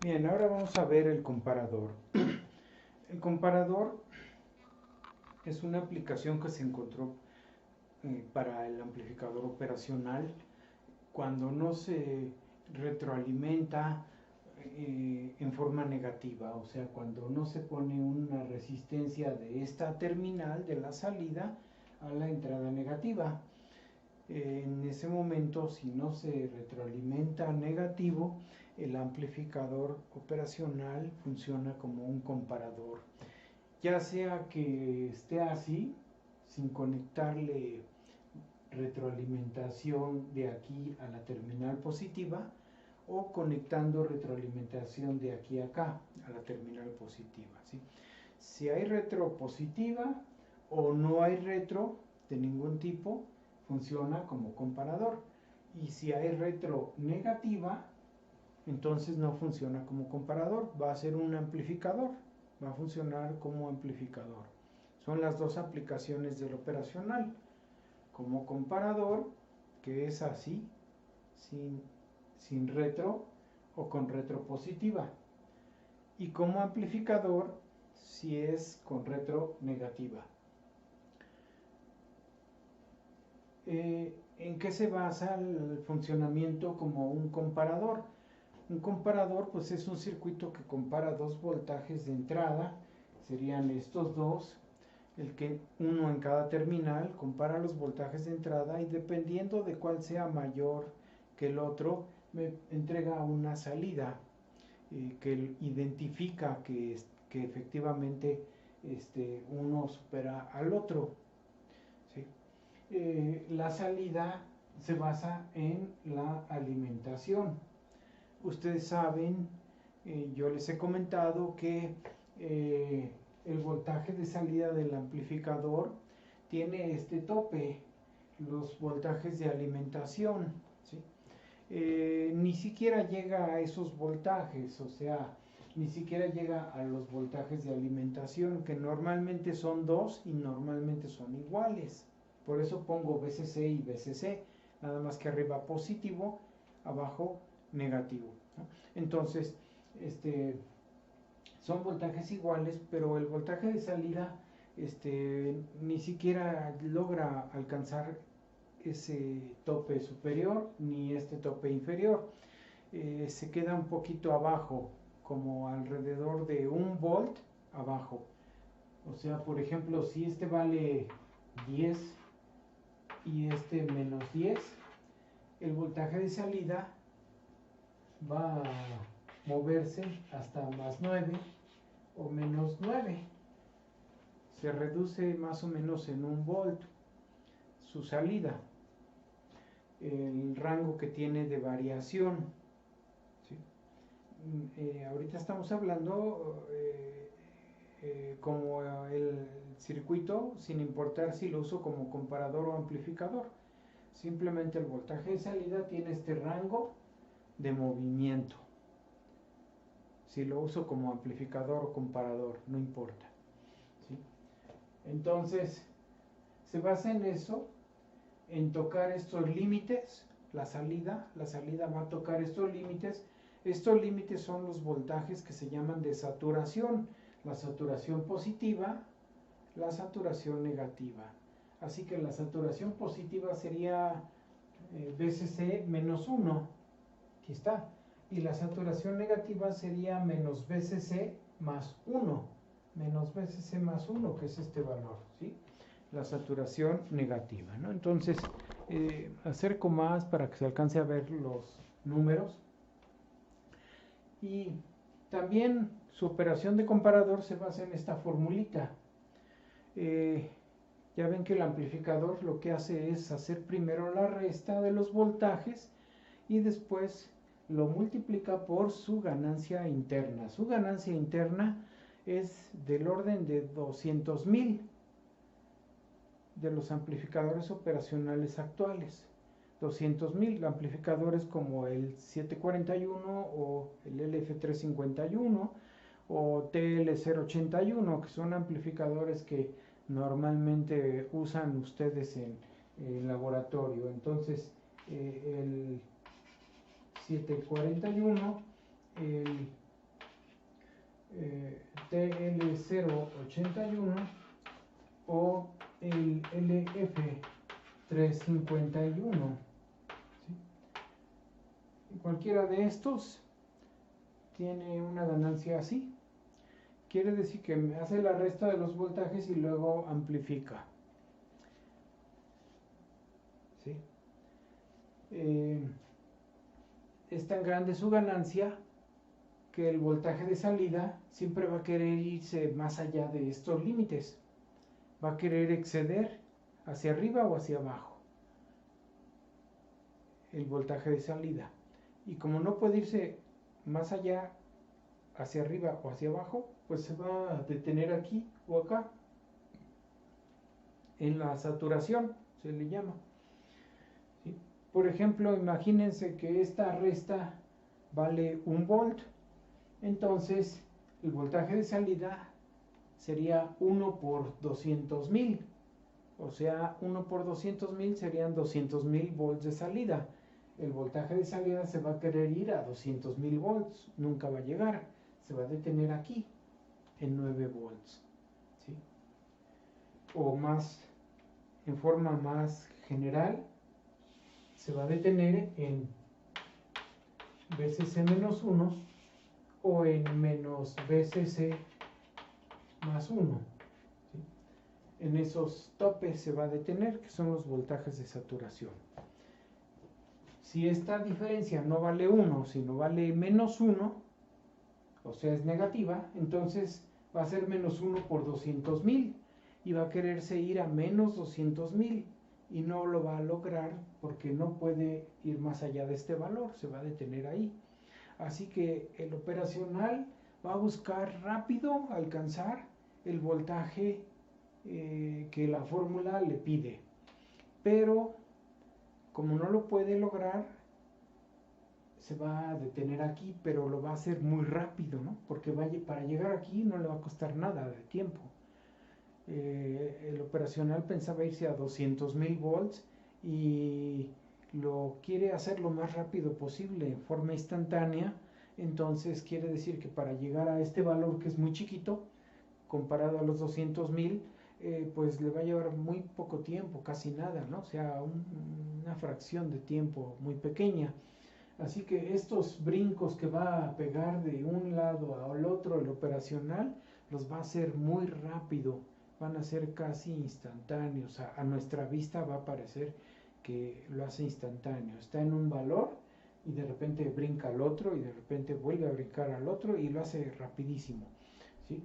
Bien, ahora vamos a ver el comparador. El comparador es una aplicación que se encontró para el amplificador operacional cuando no se retroalimenta en forma negativa, o sea, cuando no se pone una resistencia de esta terminal de la salida a la entrada negativa. En ese momento, si no se retroalimenta negativo, el amplificador operacional funciona como un comparador. Ya sea que esté así, sin conectarle retroalimentación de aquí a la terminal positiva, o conectando retroalimentación de aquí a acá, a la terminal positiva, ¿sí? Si hay retro positiva o no hay retro de ningún tipo, funciona como comparador. Y si hay retro negativa, entonces no funciona como comparador, va a ser un amplificador, va a funcionar como amplificador. Son las dos aplicaciones del operacional. Como comparador, que es así, sin retro o con retro positiva. Y como amplificador, si es con retro negativa. ¿En qué se basa el funcionamiento como un comparador? Un comparador pues es un circuito que compara dos voltajes de entrada, serían estos dos, el que uno en cada terminal compara los voltajes de entrada y dependiendo de cuál sea mayor que el otro, me entrega una salida que identifica que efectivamente uno supera al otro. ¿Sí? La salida se basa en la alimentación. Ustedes saben, yo les he comentado que el voltaje de salida del amplificador tiene este tope, los voltajes de alimentación, ¿sí? Ni siquiera llega a esos voltajes, o sea, ni siquiera llega a los voltajes de alimentación, que normalmente son 2 y normalmente son iguales. Por eso pongo VCC y VCC, nada más que arriba positivo, abajo negativo, ¿no? Entonces, son voltajes iguales, pero el voltaje de salida ni siquiera logra alcanzar ese tope superior ni este tope inferior. Se queda un poquito abajo, como alrededor de 1 volt abajo. O sea, por ejemplo, si este vale 10 y este menos 10, el voltaje de salida va a moverse hasta más 9 o menos 9. Se reduce más o menos en 1 volt su salida, el rango que tiene de variación, ¿sí? Ahorita estamos hablando como el circuito, sin importar si lo uso como comparador o amplificador. Simplemente el voltaje de salida tiene este rango de movimiento. Si lo uso como amplificador o comparador, no importa, ¿sí? Entonces, se basa en eso, en tocar estos límites. La salida va a tocar estos límites. Estos límites son los voltajes que se llaman de saturación. La saturación positiva, la saturación negativa. Así que la saturación positiva sería VCC menos 1. Aquí está. Y la saturación negativa sería menos VCC más 1. Menos VCC más 1, que es este valor, ¿sí? La saturación negativa, ¿no? Entonces, acerco más para que se alcance a ver los números. Y también su operación de comparador se basa en esta formulita. Ya ven que el amplificador lo que hace es hacer primero la resta de los voltajes y después lo multiplica por su ganancia interna. Su ganancia interna es del orden de 200,000 de los amplificadores operacionales actuales. 200,000 amplificadores como el 741 o el LF351 o TL081, que son amplificadores que normalmente usan ustedes en el laboratorio. Entonces, el 741, el TL081 o el LF351. ¿Sí? Cualquiera de estos tiene una ganancia así. Quiere decir que hace la resta de los voltajes y luego amplifica. ¿Sí? Es tan grande su ganancia que el voltaje de salida siempre va a querer irse más allá de estos límites. Va a querer exceder hacia arriba o hacia abajo el voltaje de salida. Y como no puede irse más allá, hacia arriba o hacia abajo, pues se va a detener aquí o acá. En la saturación se le llama. ¿Sí? Por ejemplo, imagínense que esta resta vale 1 volt. Entonces, el voltaje de salida sería 1 por 200.000. O sea, 1 por 200.000 serían 200.000 volts de salida. El voltaje de salida se va a querer ir a 200.000 volts. Nunca va a llegar. Se va a detener aquí, en 9 volts. ¿Sí? O más, en forma más general, se va a detener en VCC-1 o en menos VCC más 1. ¿Sí? En esos topes se va a detener, que son los voltajes de saturación. Si esta diferencia no vale 1, sino vale menos 1, o sea es negativa, entonces va a ser menos 1 por 200.000 y va a quererse ir a menos 200.000 y no lo va a lograr porque no puede ir más allá de este valor, se va a detener ahí. Así que el operacional va a buscar rápido alcanzar el voltaje que la fórmula le pide, pero como no lo puede lograr, se va a detener aquí, pero lo va a hacer muy rápido, ¿no? Porque para llegar aquí no le va a costar nada de tiempo. El operacional pensaba irse a 200.000 volts y lo quiere hacer lo más rápido posible, en forma instantánea. Entonces quiere decir que para llegar a este valor, que es muy chiquito, comparado a los 200.000, pues le va a llevar muy poco tiempo, casi nada, ¿no? O sea, una fracción de tiempo muy pequeña. Así que estos brincos que va a pegar de un lado al otro el operacional, los va a hacer muy rápido, van a ser casi instantáneos. A nuestra vista va a parecer que lo hace instantáneo. Está en un valor y de repente brinca al otro y de repente vuelve a brincar al otro y lo hace rapidísimo. ¿Sí?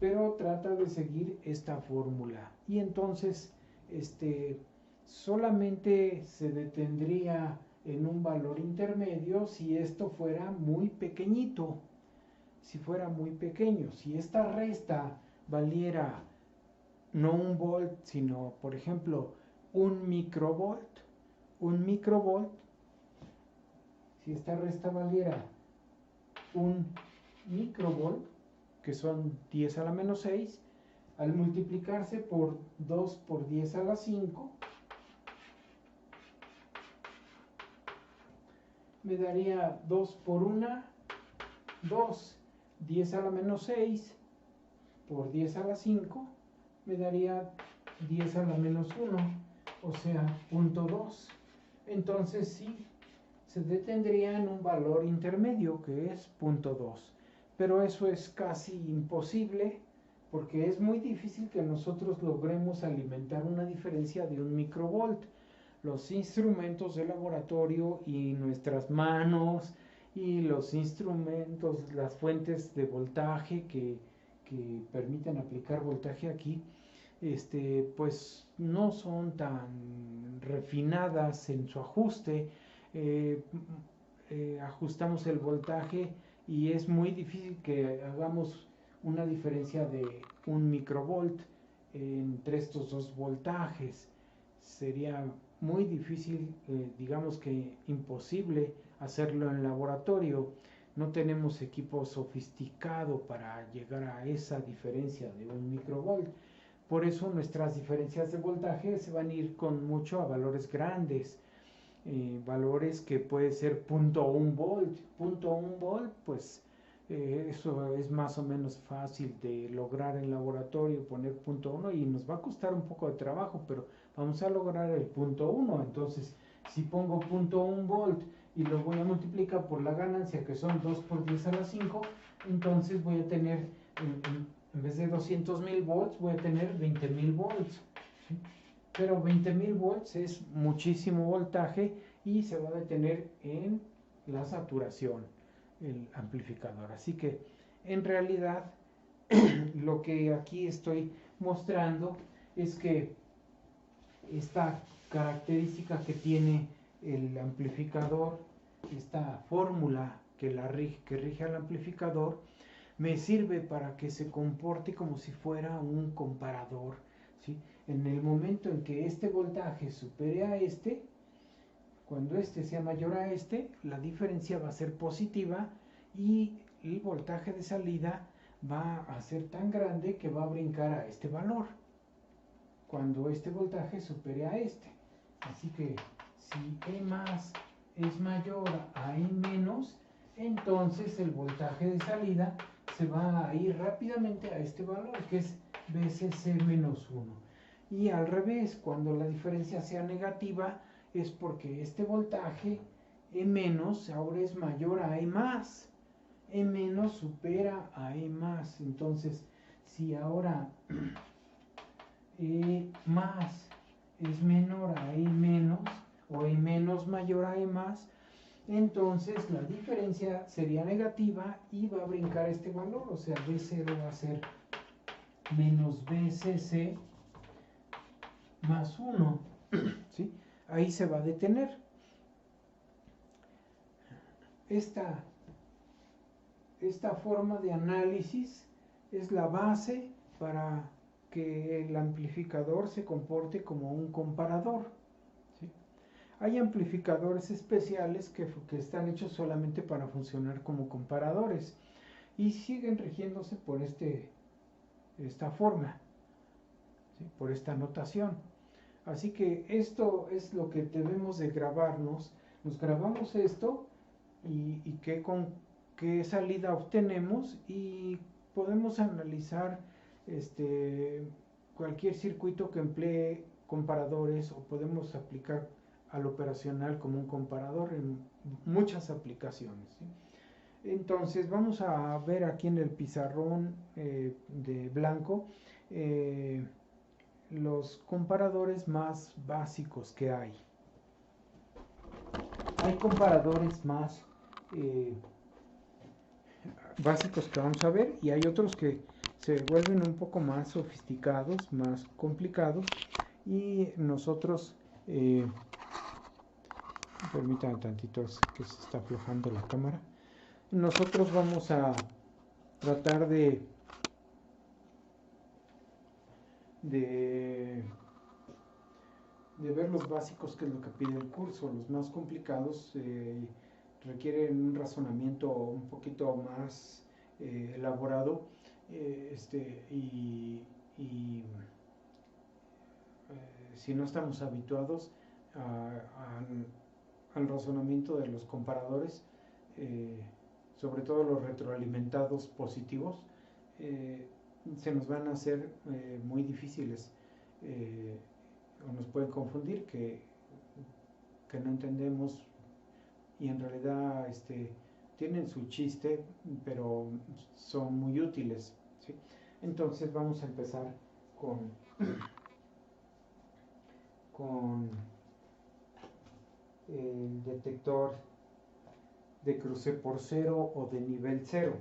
Pero trata de seguir esta fórmula y entonces solamente se detendría en un valor intermedio si esto fuera muy pequeñito, si fuera muy pequeño. Si esta resta valiera no 1 volt, sino por ejemplo 1 microvolt, si esta resta valiera 1 microvolt, que son 10 a la menos 6, al multiplicarse por 2 por 10 a la 5, me daría 2 por 1, 2, 10 a la menos 6 por 10 a la 5, me daría 10 a la menos 1, o sea, 0.2. Entonces sí, se detendría en un valor intermedio que es 0.2. Pero eso es casi imposible porque es muy difícil que nosotros logremos alimentar una diferencia de 1 microvolt. Los instrumentos de laboratorio y nuestras manos y los instrumentos, las fuentes de voltaje que permiten aplicar voltaje aquí, pues no son tan refinadas en su ajuste. Ajustamos el voltaje y es muy difícil que hagamos una diferencia de 1 microvolt entre estos dos voltajes. Sería muy difícil, digamos que imposible hacerlo en laboratorio. No tenemos equipo sofisticado para llegar a esa diferencia de 1 microvolt. Por eso nuestras diferencias de voltaje se van a ir con mucho a valores grandes. Valores que puede ser 0.1 volt. 0.1 volt, pues Eso es más o menos fácil de lograr en laboratorio, poner punto 1 y nos va a costar un poco de trabajo, pero vamos a lograr el punto 1. Entonces, si pongo punto 1 volt y lo voy a multiplicar por la ganancia, que son 2 por 10 a la 5, entonces voy a tener, en vez de 200,000 volts, voy a tener 20,000 volts. ¿Sí? Pero 20,000 volts es muchísimo voltaje y se va a detener en la saturación el amplificador. Así que en realidad lo que aquí estoy mostrando es que esta característica que tiene el amplificador, esta fórmula que rige al amplificador, me sirve para que se comporte como si fuera un comparador, ¿sí? En el momento en que este voltaje supere a este, cuando este sea mayor a este, la diferencia va a ser positiva y el voltaje de salida va a ser tan grande que va a brincar a este valor cuando este voltaje supere a este. Así que si E más es mayor a E menos, entonces el voltaje de salida se va a ir rápidamente a este valor, que es VCC menos 1. Y al revés, cuando la diferencia sea negativa, es porque este voltaje E menos ahora es mayor a E más. E menos supera a E más. Entonces, si ahora E más es menor a E menos, o E menos mayor a E más, entonces la diferencia sería negativa y va a brincar este valor, o sea, B0 va a ser menos BCC más 1, ¿sí? Ahí se va a detener. Esta forma de análisis es la base para que el amplificador se comporte como un comparador, ¿sí? Hay amplificadores especiales que están hechos solamente para funcionar como comparadores y siguen rigiéndose por esta forma, ¿sí? Por esta notación. Así que esto es lo que debemos de grabarnos. Nos grabamos esto y qué salida obtenemos y podemos analizar cualquier circuito que emplee comparadores o podemos aplicar al operacional como un comparador en muchas aplicaciones, ¿sí? Entonces vamos a ver aquí en el pizarrón de blanco los comparadores más básicos que hay. Hay comparadores más básicos que vamos a ver y hay otros que se vuelven un poco más sofisticados, más complicados y nosotros permítanme tantito que se está aflojando la cámara. Nosotros vamos a tratar de ver los básicos, que es lo que pide el curso. Los más complicados requieren un razonamiento un poquito más elaborado si no estamos habituados al razonamiento de los comparadores, sobre todo los retroalimentados positivos, se nos van a hacer muy difíciles o nos pueden confundir que no entendemos y en realidad tienen su chiste, pero son muy útiles, ¿sí? Entonces vamos a empezar con el detector de cruce por cero o de nivel cero.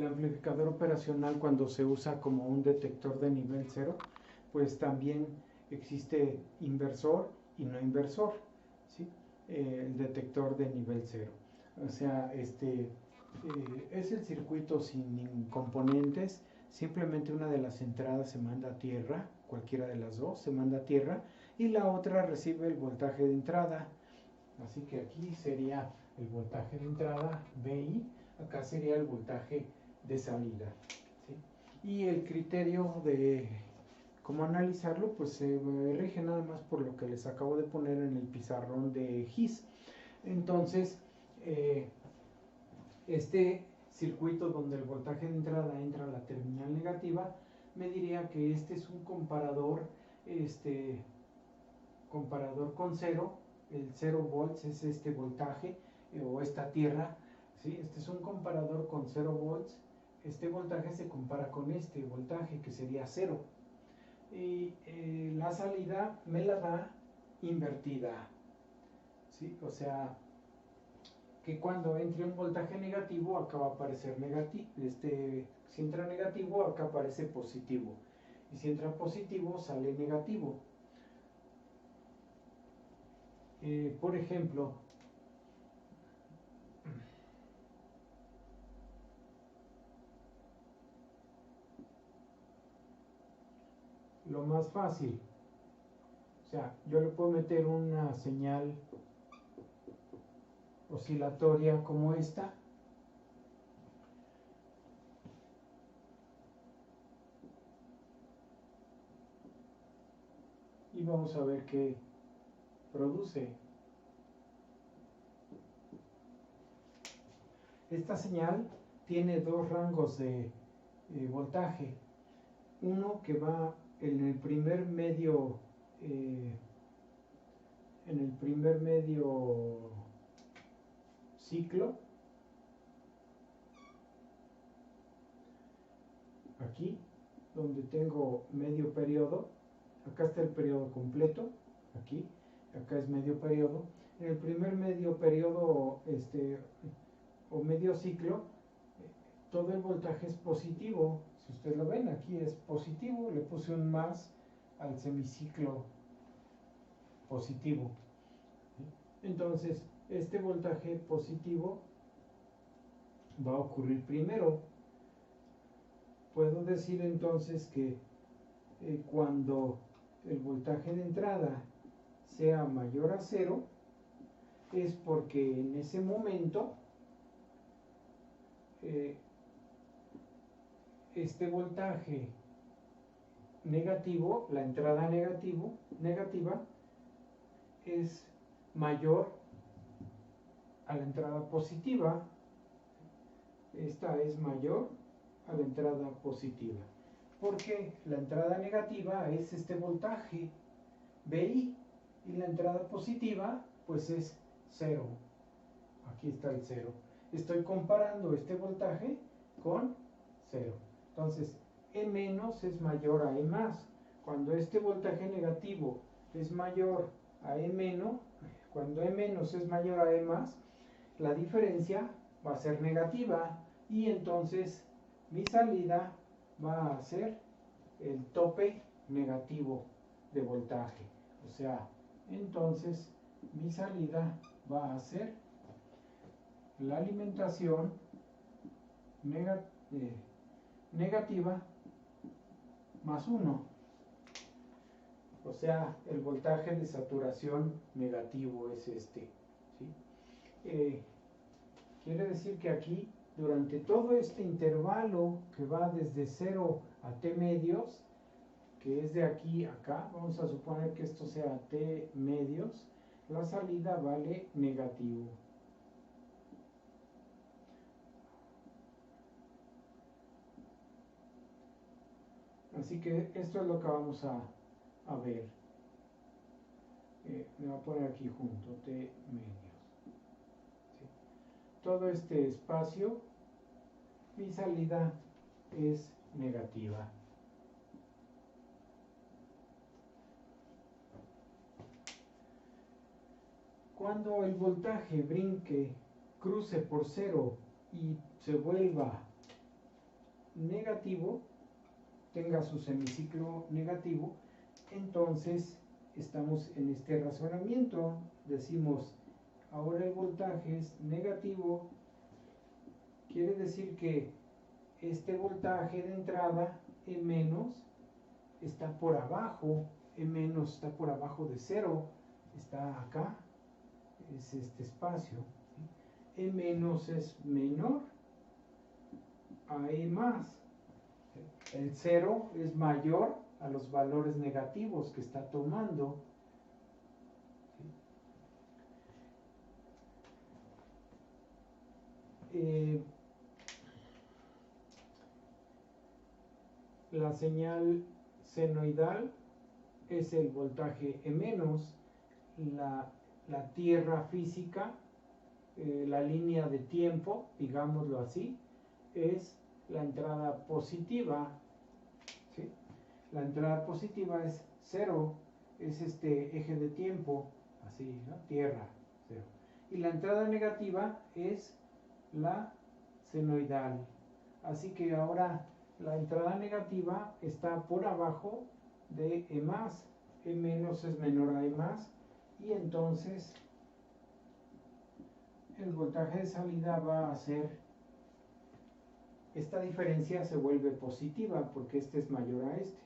el amplificador operacional, cuando se usa como un detector de nivel 0, pues también existe inversor y no inversor, ¿sí? El detector de nivel 0. O sea, es el circuito sin componentes, simplemente una de las entradas se manda a tierra, cualquiera de las dos se manda a tierra, y la otra recibe el voltaje de entrada. Así que aquí sería el voltaje de entrada, VI, acá sería el voltaje de salida, ¿sí? Y el criterio de cómo analizarlo, pues se rige nada más por lo que les acabo de poner en el pizarrón de GIS. Entonces, este circuito donde el voltaje de entrada entra a la terminal negativa, me diría que este es un comparador, comparador con cero. El 0 volts es este voltaje o esta tierra, ¿sí? Este es un comparador con 0 volts. Este voltaje se compara con este voltaje, que sería 0. Y la salida me la da invertida, ¿sí? O sea, que cuando entre un voltaje negativo, acá va a aparecer negativo. Si entra negativo, acá aparece positivo. Y si entra positivo, sale negativo. Por ejemplo, lo más fácil, o sea, yo le puedo meter una señal oscilatoria como esta, y vamos a ver qué produce. Esta señal tiene dos rangos de voltaje. Uno que va en el primer medio, ciclo, aquí donde tengo medio periodo. Acá está el periodo completo, aquí, acá es medio periodo. En el primer medio periodo, o medio ciclo, todo el voltaje es positivo. Si ustedes lo ven, aquí es positivo, le puse un más al semiciclo positivo. Entonces, este voltaje positivo va a ocurrir primero. Puedo decir entonces que cuando el voltaje de entrada sea mayor a 0, es porque en ese momento este voltaje negativo, la entrada negativa, es mayor a la entrada positiva. Esta es mayor a la entrada positiva, porque la entrada negativa es este voltaje VI y la entrada positiva pues es 0. Aquí está el 0. Estoy comparando este voltaje con 0. Entonces, E menos es mayor a E más. Cuando este voltaje negativo es mayor a E menos, cuando E menos es mayor a E más, la diferencia va a ser negativa, y entonces mi salida va a ser el tope negativo de voltaje. O sea, entonces mi salida va a ser la alimentación negativa más 1. O sea, el voltaje de saturación negativo es este, ¿sí? Quiere decir que aquí, durante todo este intervalo que va desde 0 a T medios, que es de aquí a acá, vamos a suponer que esto sea T medios, la salida vale negativo. Así que esto es lo que vamos a ver. Me voy a poner aquí junto, T medios. ¿Sí? Todo este espacio, mi salida es negativa. Cuando el voltaje brinque, cruce por 0 y se vuelva negativo, tenga su semiciclo negativo, entonces estamos en este razonamiento. Decimos, ahora el voltaje es negativo, quiere decir que este voltaje de entrada, E menos, está por abajo, E menos está por abajo de 0, está acá, es este espacio. E menos es menor a E más. El 0 es mayor a los valores negativos que está tomando. La señal senoidal es el voltaje E menos, la tierra física, la línea de tiempo, digámoslo así, es la entrada positiva, ¿sí? La entrada positiva es 0, es este eje de tiempo, así, ¿no? Tierra, 0. Y la entrada negativa es la senoidal. Así que ahora la entrada negativa está por abajo de E más, E menos es menor a E más, y entonces el voltaje de salida va a ser, esta diferencia se vuelve positiva porque este es mayor a este.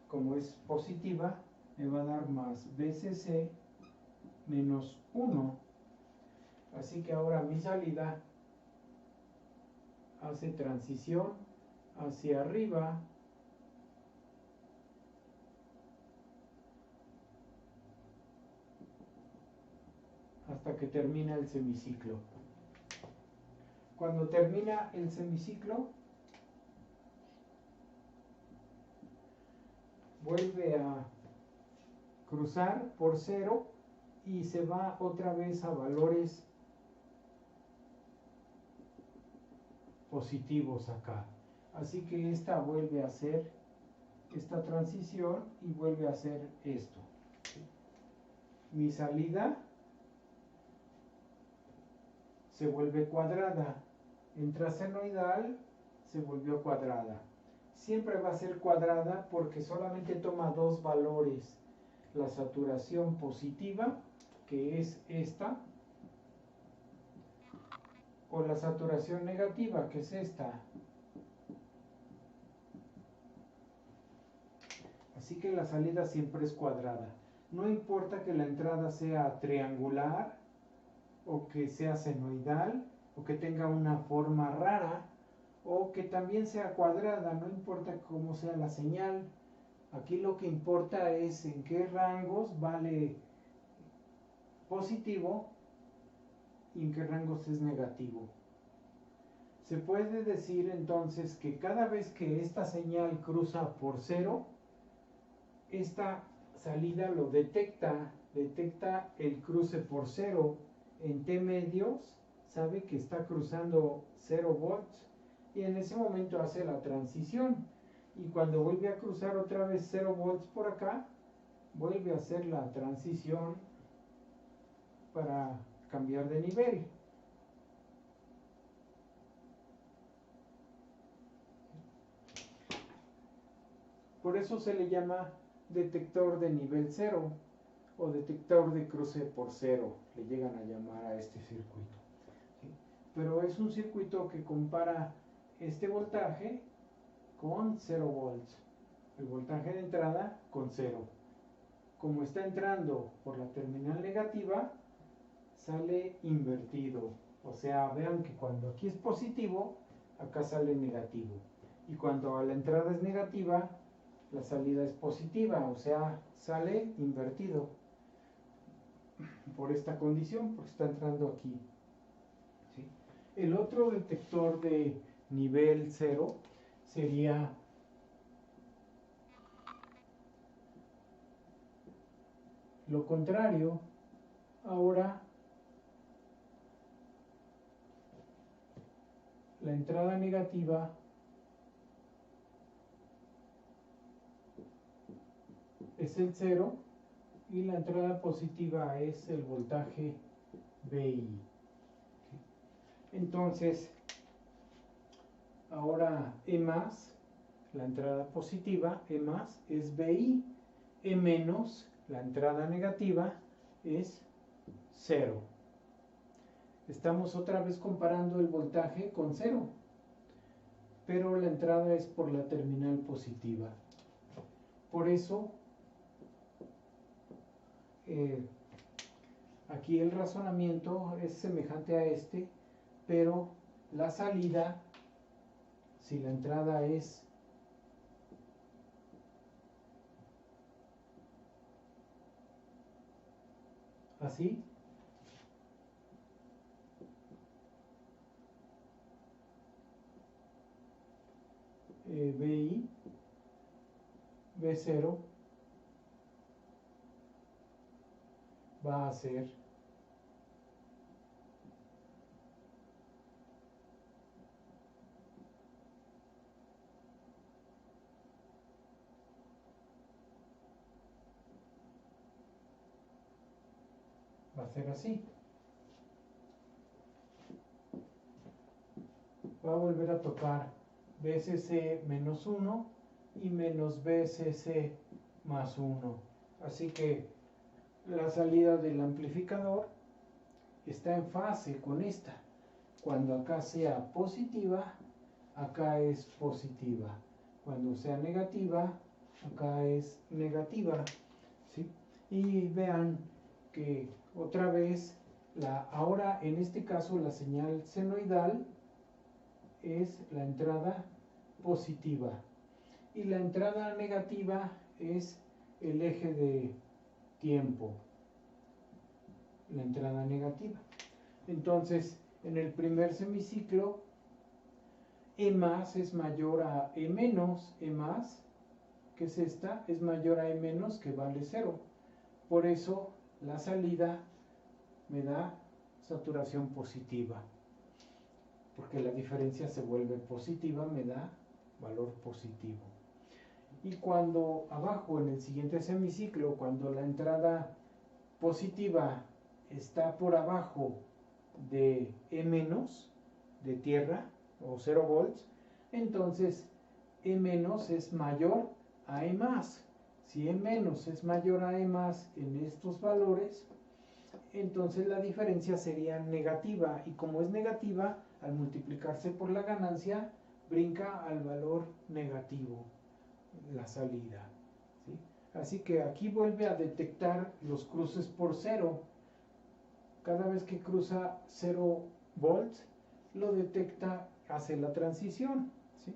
Como es positiva, me va a dar más VCC menos 1. Así que ahora mi salida hace transición hacia arriba hasta que termina el semiciclo. Cuando termina el semiciclo, vuelve a cruzar por 0 y se va otra vez a valores positivos acá. Así que esta vuelve a hacer esta transición y vuelve a hacer esto. Mi salida se vuelve cuadrada. Entra senoidal, se volvió cuadrada. Siempre va a ser cuadrada porque solamente toma dos valores. La saturación positiva, que es esta, o la saturación negativa, que es esta. Así que la salida siempre es cuadrada. No importa que la entrada sea triangular, o que sea senoidal, o que tenga una forma rara, o que también sea cuadrada, no importa cómo sea la señal. Aquí lo que importa es en qué rangos vale positivo y en qué rangos es negativo. Se puede decir entonces que cada vez que esta señal cruza por 0, esta salida lo detecta el cruce por 0 en T medios, sabe que está cruzando 0 volts y en ese momento hace la transición. Y cuando vuelve a cruzar otra vez 0 volts por acá, vuelve a hacer la transición para cambiar de nivel. Por eso se le llama detector de nivel 0 o detector de cruce por 0, le llegan a llamar a este circuito. ¿Sí? Pero es un circuito que compara este voltaje con 0 volts, el voltaje de entrada con 0. Como está entrando por la terminal negativa, sale invertido. O sea, vean que cuando aquí es positivo, acá sale negativo. Y cuando la entrada es negativa, la salida es positiva, o sea, sale invertido. Por esta condición, porque está entrando aquí. ¿Sí? El otro detector de nivel 0 sería lo contrario. Ahora la entrada negativa es el 0 y la entrada positiva es el voltaje VI. Entonces, Ahora E más, la entrada positiva, E más es BI. E menos, la entrada negativa, es 0. Estamos otra vez comparando el voltaje con 0, pero la entrada es por la terminal positiva. Por eso, aquí el razonamiento es semejante a este, pero la salida, si la entrada es así, BI, B0 va a ser así. Va a volver a tocar BSC menos 1 y menos BSC más 1. Así que la salida del amplificador está en fase con esta. Cuando acá sea positiva, acá es positiva. Cuando sea negativa, acá es negativa. ¿Sí? Y vean que otra vez, ahora en este caso la señal senoidal es la entrada positiva y la entrada negativa es el eje de tiempo, la entrada negativa. Entonces, en el primer semiciclo, E más es mayor a E menos. E más, que es esta, es mayor a E menos, que vale 0. Por eso la salida me da saturación positiva, porque la diferencia se vuelve positiva, me da valor positivo. Y cuando abajo en el siguiente semiciclo, cuando la entrada positiva está por abajo de E menos, de tierra, o 0 volts, entonces E menos es mayor a E más. Si E menos es mayor a E más en estos valores, entonces la diferencia sería negativa, y como es negativa, al multiplicarse por la ganancia, brinca al valor negativo, la salida. ¿Sí? Así que aquí vuelve a detectar los cruces por 0. Cada vez que cruza 0 volts, lo detecta, hace la transición. ¿Sí?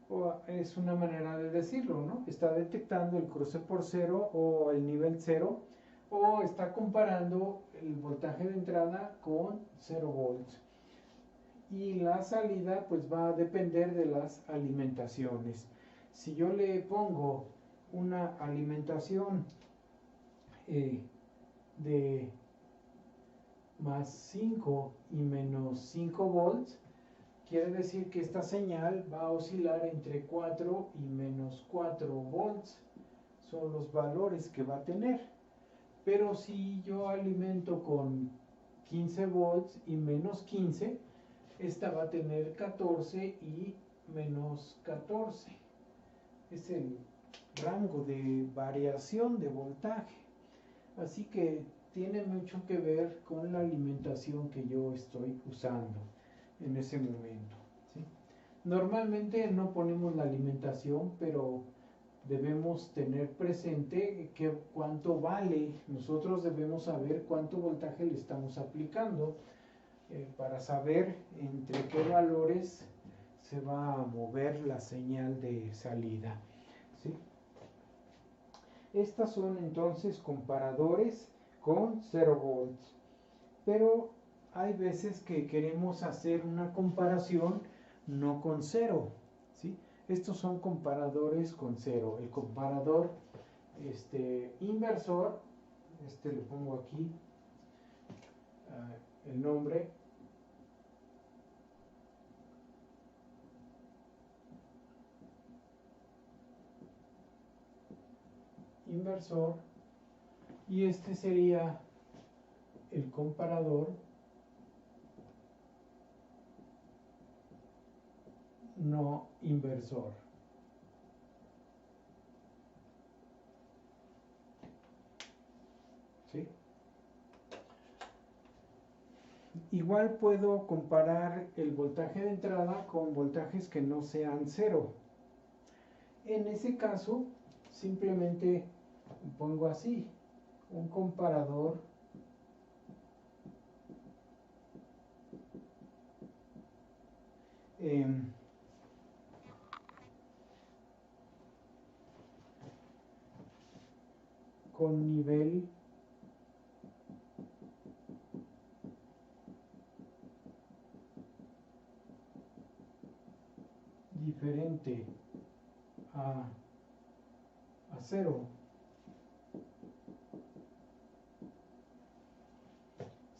O es una manera de decirlo, ¿no? Está detectando el cruce por 0 o el nivel 0, o está comparando el voltaje de entrada con 0 volts. Y la salida pues va a depender de las alimentaciones. Si yo le pongo una alimentación de más 5 y menos 5 volts, quiere decir que esta señal va a oscilar entre 4 y menos 4 volts. Son los valores que va a tener. Pero si yo alimento con 15 volts y menos 15, esta va a tener 14 y menos 14. Es el rango de variación de voltaje. Así que tiene mucho que ver con la alimentación que yo estoy usando en ese momento. ¿Sí? Normalmente no ponemos la alimentación, pero debemos tener presente que cuánto vale. Nosotros debemos saber cuánto voltaje le estamos aplicando para saber entre qué valores se va a mover la señal de salida. ¿Sí? Estas son entonces comparadores con 0 volts. Pero hay veces que queremos hacer una comparación no con 0. ¿Sí? Estos son comparadores con 0. El comparador inversor, le pongo aquí el nombre. Inversor, y este sería el comparador no inversor. ¿Sí? Igual puedo comparar el voltaje de entrada con voltajes que no sean cero. En ese caso, simplemente pongo así, un comparador con nivel diferente a cero.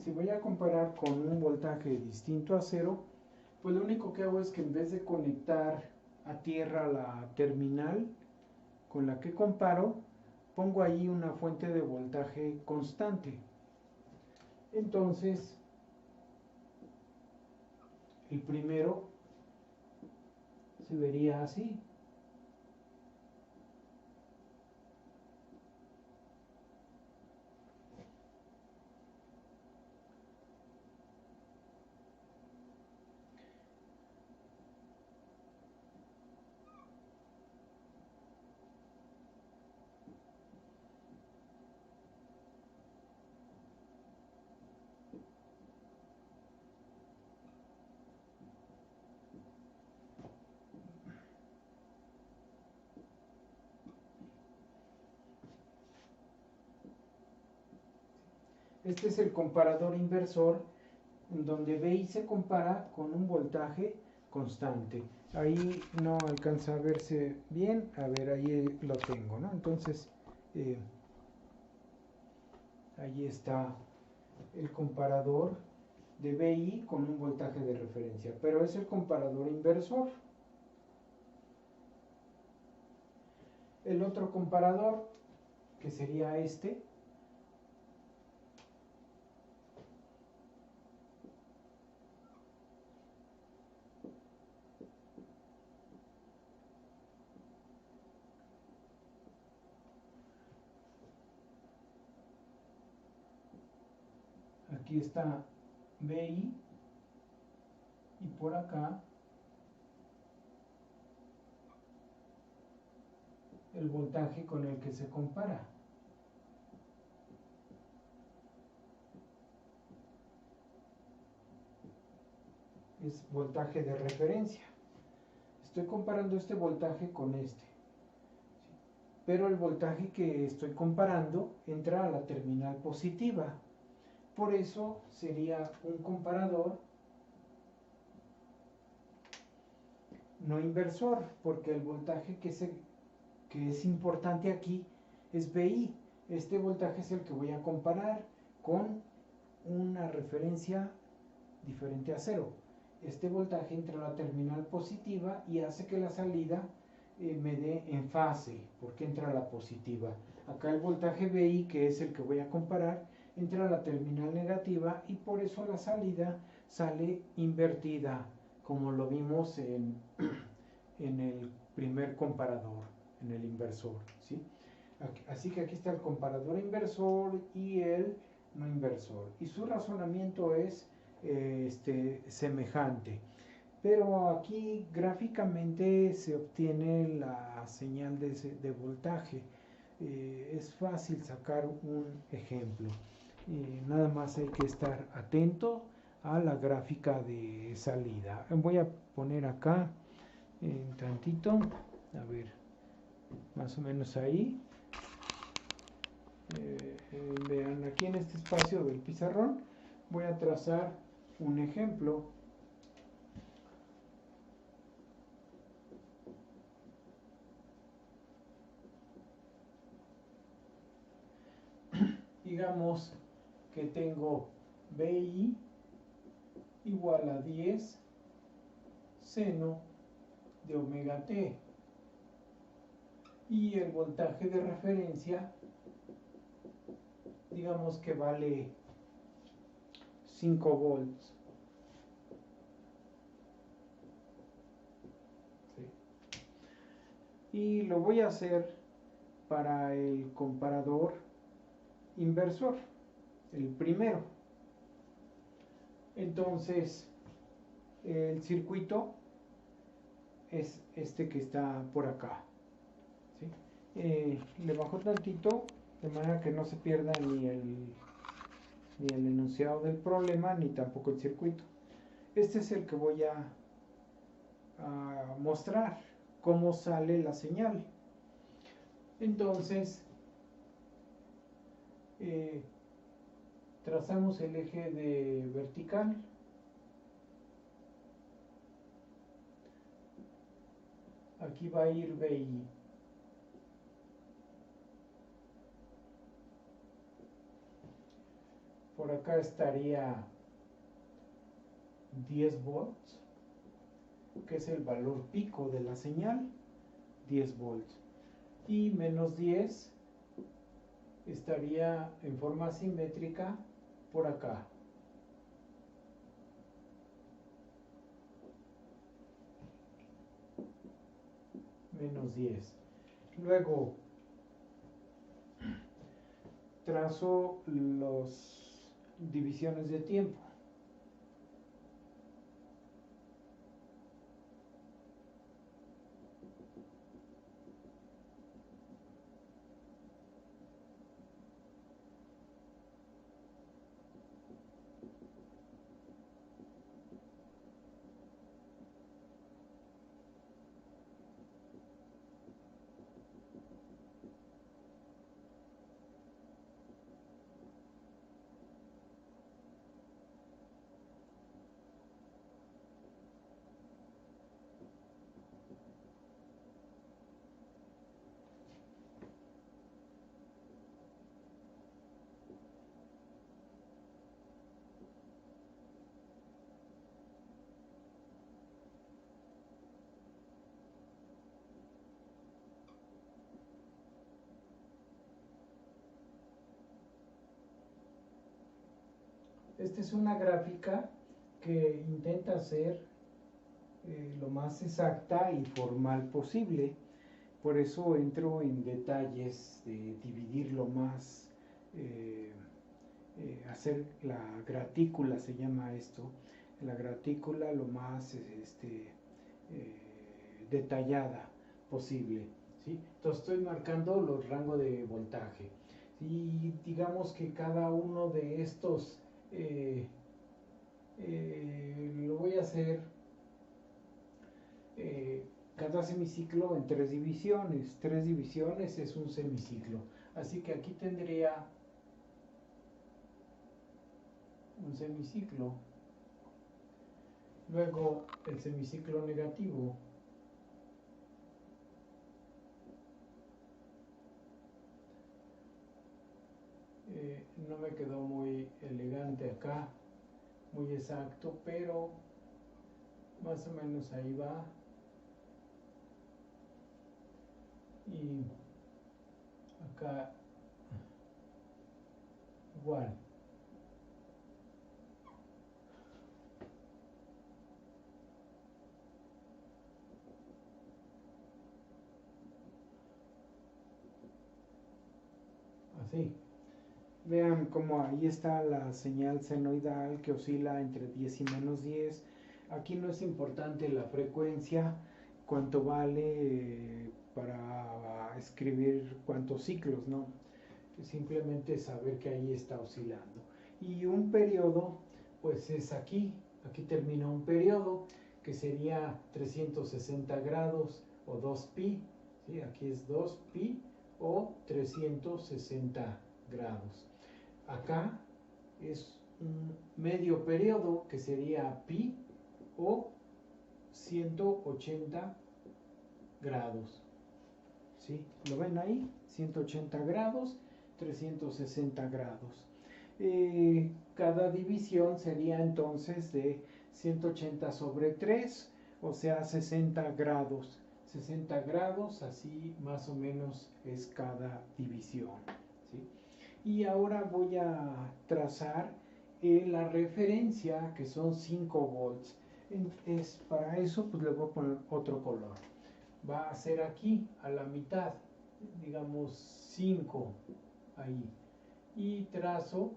Si voy a comparar con un voltaje distinto a cero, pues lo único que hago es que en vez de conectar a tierra la terminal con la que comparo, pongo ahí una fuente de voltaje constante. Entonces, el primero se vería así. Este es el comparador inversor, en donde VI se compara con un voltaje constante. Ahí no alcanza a verse bien, a ver, ahí lo tengo, ¿no? Entonces, ahí está el comparador de VI con un voltaje de referencia, pero es el comparador inversor. El otro comparador, que sería este, aquí está VI y por acá el voltaje con el que se compara. Es voltaje de referencia. Estoy comparando este voltaje con este. Pero el voltaje que estoy comparando entra a la terminal positiva. Por eso sería un comparador no inversor, porque el voltaje que es importante aquí es VI. Este voltaje es el que voy a comparar con una referencia diferente a cero. Este voltaje entra a la terminal positiva y hace que la salida me dé en fase, porque entra a la positiva. Acá el voltaje VI, que es el que voy a comparar, entra a la terminal negativa y por eso la salida sale invertida, como lo vimos en el primer comparador, en el inversor, ¿sí? Así que aquí está el comparador inversor y el no inversor. Y su razonamiento es semejante. Pero aquí gráficamente se obtiene la señal de voltaje. Es fácil sacar un ejemplo. Nada más hay que estar atento a la gráfica de salida. Voy a poner acá un tantito, a ver, más o menos ahí. Vean, aquí en este espacio del pizarrón voy a trazar un ejemplo. Digamos que tengo BI igual a 10 seno de omega t y el voltaje de referencia digamos que vale 5 volts. y lo voy a hacer para el comparador inversor, el primero. Entonces el circuito es este que está por acá, ¿sí? Le bajo tantito de manera que no se pierda ni el enunciado del problema ni tampoco el circuito. Este es el que voy a mostrar cómo sale la señal. Entonces trazamos el eje de vertical. Aquí va a ir BI. Por acá estaría 10 volts, que es el valor pico de la señal, 10 volts. Y menos 10 estaría en forma simétrica por acá. Menos 10. Luego trazo las divisiones de tiempo. Esta es una gráfica que intenta ser lo más exacta y formal posible. Por eso entro en detalles de dividirlo más, hacer la gratícula, se llama esto, la gratícula lo más detallada posible, ¿sí? Entonces estoy marcando los rangos de voltaje y digamos que cada uno de estos lo voy a hacer cada semiciclo en 3 divisiones. 3 divisiones es un semiciclo. Así que aquí tendría un semiciclo. Luego el semiciclo negativo. No me quedó muy elegante acá, muy exacto, pero más o menos ahí va. Y acá igual. Así. Vean cómo ahí está la señal senoidal que oscila entre 10 y menos 10. Aquí no es importante la frecuencia, cuánto vale para escribir cuántos ciclos, ¿no? Simplemente saber que ahí está oscilando. Y un periodo, pues es aquí. Aquí termina un periodo que sería 360 grados o 2pi. ¿Sí? Aquí es 2pi o 360 grados. Acá es un medio periodo que sería pi o 180 grados. ¿Sí? ¿Lo ven ahí? 180 grados, 360 grados. Cada división sería entonces de 180 sobre 3, o sea 60 grados. 60 grados, así más o menos es cada división. ¿Sí? Y ahora voy a trazar la referencia, que son 5 volts. Para eso pues le voy a poner otro color. va a ser aquí, a la mitad, digamos 5 ahí. Y trazo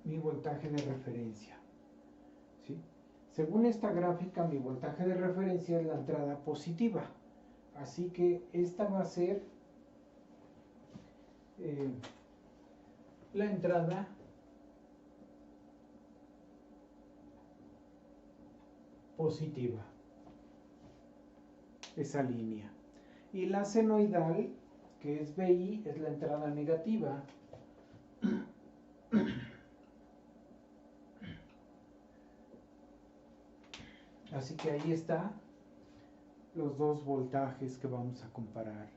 mi voltaje de referencia, ¿sí? Según esta gráfica, mi voltaje de referencia es la entrada positiva. Así que esta va a ser la entrada positiva, esa línea. Y la senoidal, que es BI, es la entrada negativa. Así que ahí está los dos voltajes que vamos a comparar.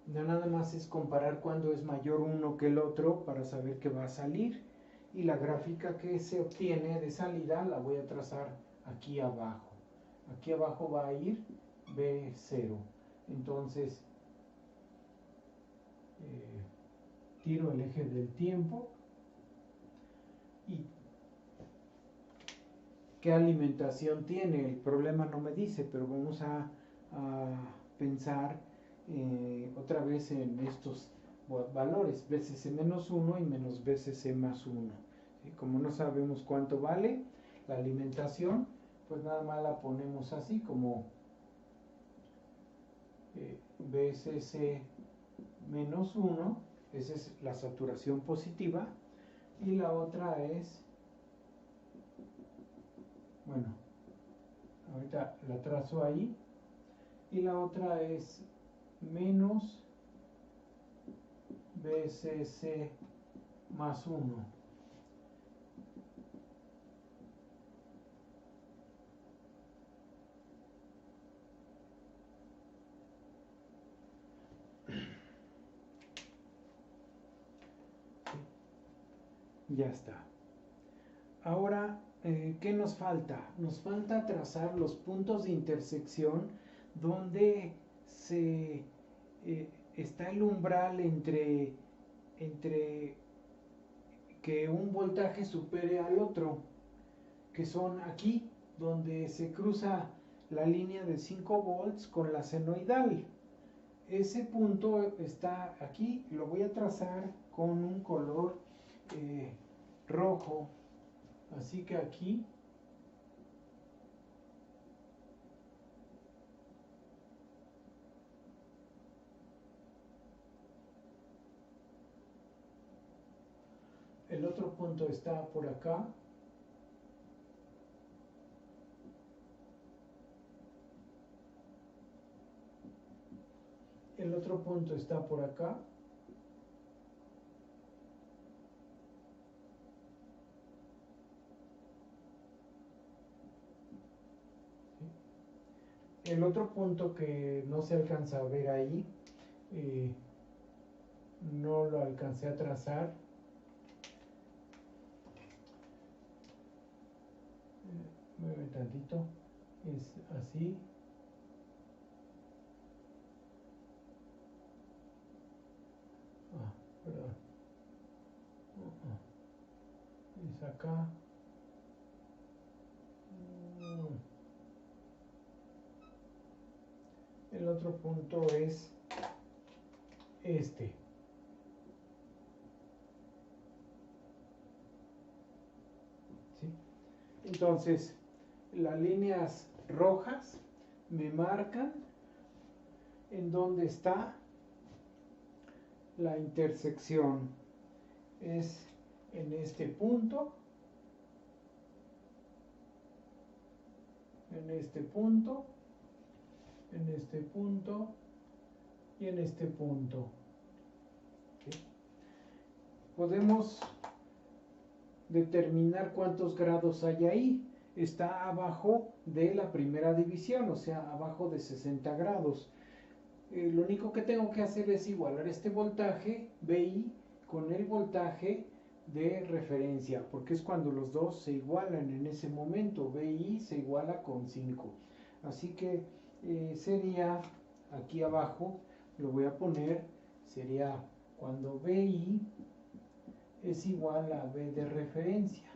Nada más es comparar cuando es mayor uno que el otro para saber qué va a salir. Y la gráfica que se obtiene de salida la voy a trazar aquí abajo. Aquí abajo va a ir B0. Entonces, tiro el eje del tiempo y qué alimentación tiene. El problema no me dice, pero vamos a pensar otra vez en estos valores, BCC menos 1 y menos BCC más 1. ¿Sí? Como no sabemos cuánto vale la alimentación, pues nada más la ponemos así como BCC menos 1, esa es la saturación positiva, y la otra es, bueno, ahorita la trazo ahí, y la otra es menos BCC más 1. Ya está. Ahora, ¿qué nos falta? Nos falta trazar los puntos de intersección donde está el umbral entre que un voltaje supere al otro, que son aquí, donde se cruza la línea de 5 volts con la senoidal. Ese punto está aquí, lo voy a trazar con un color rojo, así que aquí el otro punto está por acá, el otro punto está por acá, el otro punto que no se alcanza a ver ahí, no lo alcancé a trazar, mueve tantito, es así, perdón, es acá, el otro punto es este. ¿Sí? Entonces, las líneas rojas me marcan en dónde está la intersección. Es en este punto, en este punto, en este punto y en este punto. ¿Sí? Podemos determinar cuántos grados hay ahí. Está abajo de la primera división, o sea, abajo de 60 grados. Lo único que tengo que hacer es igualar este voltaje BI con el voltaje de referencia, porque es cuando los dos se igualan en ese momento. BI se iguala con 5. Así que sería aquí abajo, lo voy a poner, sería cuando BI es igual a B de referencia.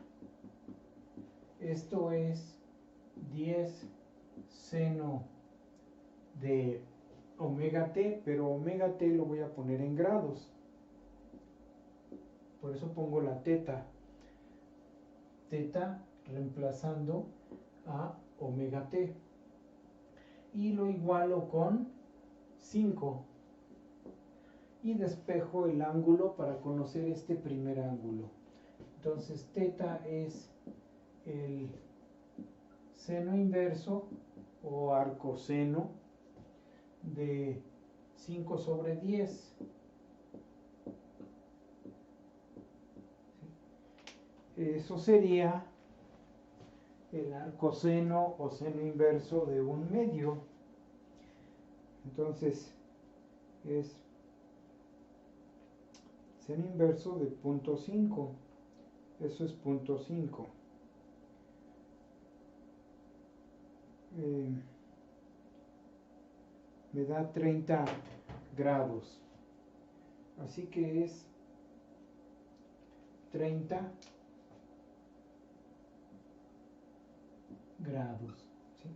Esto es 10 seno de omega t, pero omega t lo voy a poner en grados. Por eso pongo la teta. Teta reemplazando a omega t. Y lo igualo con 5. Y despejo el ángulo para conocer este primer ángulo. Entonces teta es el seno inverso o arcoseno de 5 sobre 10. Eso sería el arcoseno o seno inverso de 1/2. Entonces es seno inverso de 0.5. Eso es 0.5. Me da 30 grados. Así que es 30 grados. ¿Sí?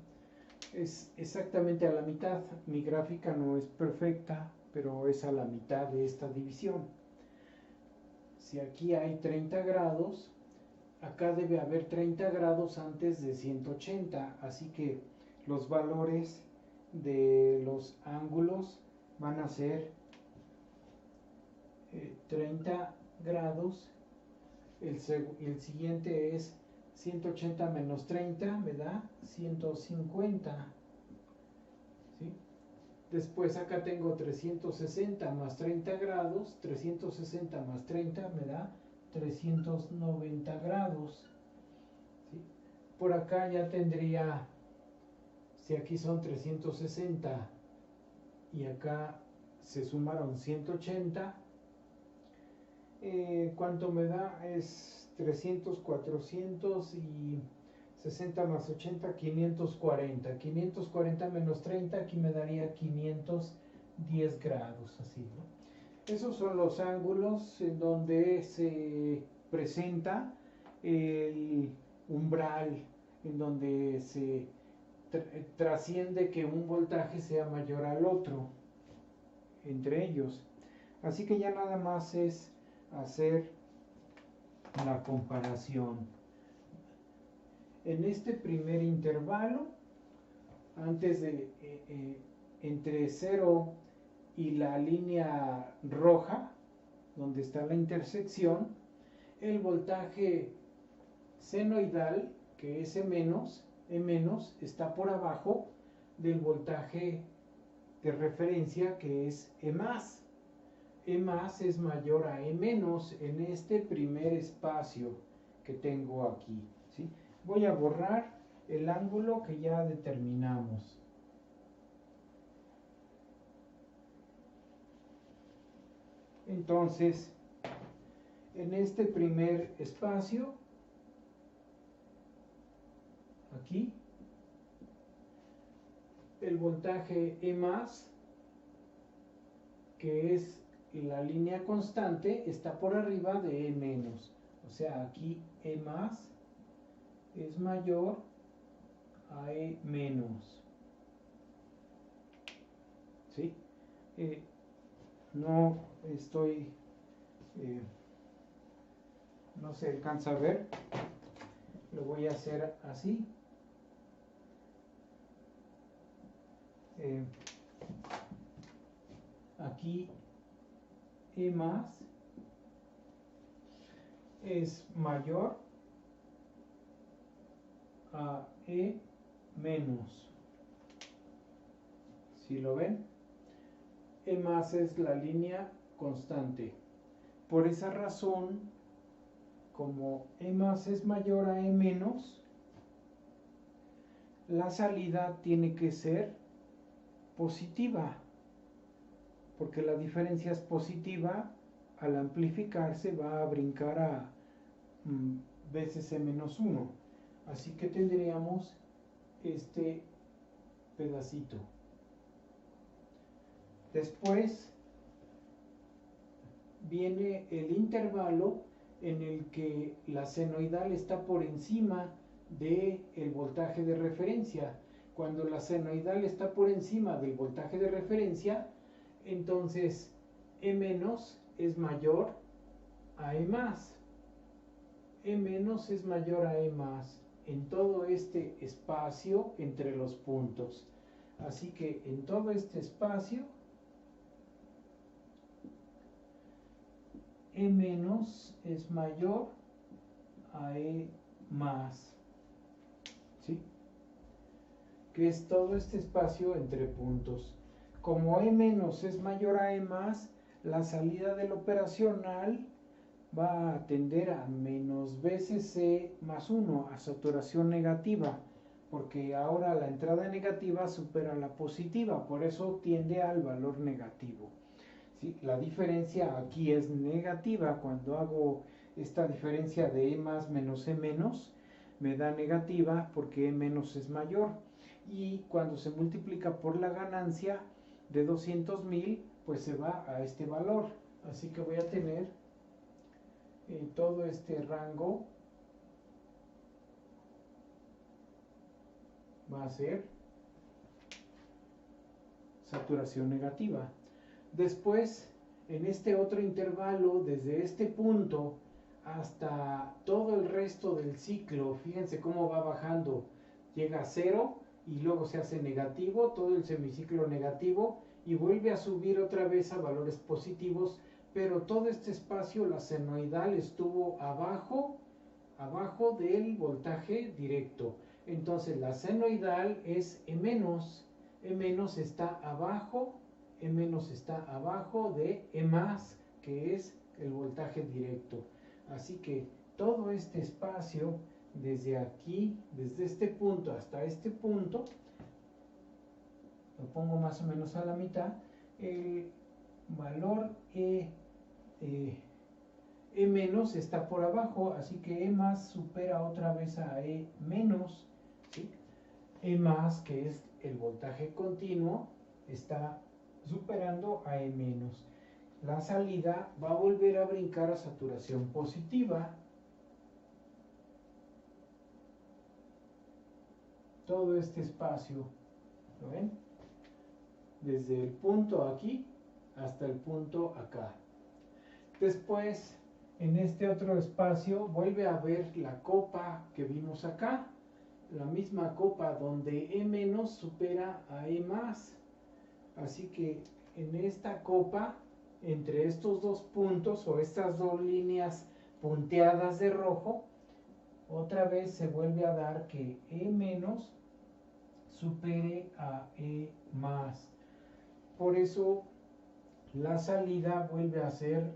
Es exactamente a la mitad. Mi gráfica no es perfecta, pero es a la mitad de esta división. Si aquí hay 30 grados, acá debe haber 30 grados antes de 180. Así que los valores de los ángulos van a ser 30 grados. El siguiente es 180 menos 30, me da 150. ¿Sí? Después acá tengo 360 más 30 grados. 360 más 30 me da 390 grados. ¿Sí? Por acá ya tendría, si aquí son 360 y acá se sumaron 180, ¿cuánto me da? Es 300, 400 y 60 más 80, 540. 540 menos 30, aquí me daría 510 grados, así, ¿no? Esos son los ángulos en donde se presenta el umbral, en donde se trasciende que un voltaje sea mayor al otro entre ellos. Así que ya nada más es hacer la comparación. En este primer intervalo, antes de entre 0 y la línea roja, donde está la intersección, el voltaje senoidal, que es E-, está por abajo del voltaje de referencia, que es E+. E+ es mayor a E- en este primer espacio que tengo aquí, ¿sí? Voy a borrar el ángulo que ya determinamos. Entonces, en este primer espacio, aquí, el voltaje E+, que es la línea constante, está por arriba de E-. O sea, aquí E+ es mayor a E-. ¿Sí? No estoy, no se alcanza a ver, lo voy a hacer así. Aquí E+ es mayor a E-. ¿Sí lo ven? E+ es la línea constante. Por esa razón, como E+ es mayor a E-, la salida tiene que ser positiva, porque la diferencia es positiva. Al amplificarse va a brincar a veces E-1. Así que tendríamos este pedacito. Después viene el intervalo en el que la senoidal está por encima del voltaje de referencia. Cuando la senoidal está por encima del voltaje de referencia, entonces E menos es mayor a E más. E menos es mayor a E más en todo este espacio entre los puntos. Así que en todo este espacio, E menos es mayor a E más. ¿Sí? Que es todo este espacio entre puntos. Como E menos es mayor a E más, la salida del operacional va a tender a menos veces E más 1, a saturación negativa, porque ahora la entrada negativa supera la positiva, por eso tiende al valor negativo. ¿Sí? La diferencia aquí es negativa. Cuando hago esta diferencia de E más menos E menos, me da negativa porque E menos es mayor. Y cuando se multiplica por la ganancia de 200,000, pues se va a este valor. Así que voy a tener todo este rango va a ser saturación negativa. Después, en este otro intervalo, desde este punto hasta todo el resto del ciclo, fíjense cómo va bajando, llega a 0 y luego se hace negativo, todo el semiciclo negativo, y vuelve a subir otra vez a valores positivos, pero todo este espacio, la senoidal estuvo abajo del voltaje directo. Entonces la senoidal es E menos. E menos está abajo de E más, que es el voltaje directo. Así que todo este espacio, desde aquí, desde este punto hasta este punto, lo pongo más o menos a la mitad, el valor E menos está por abajo, así que E más supera otra vez a E menos, ¿sí? E más, que es el voltaje continuo, está superando a E menos. La salida va a volver a brincar a saturación positiva. Todo este espacio, ¿lo ven? Desde el punto aquí hasta el punto acá. Después, en este otro espacio, vuelve a ver la copa que vimos acá. La misma copa donde E menos supera a E más. Así que en esta copa, entre estos dos puntos o estas dos líneas punteadas de rojo, otra vez se vuelve a dar que E menos supere a E más. Por eso la salida vuelve a ser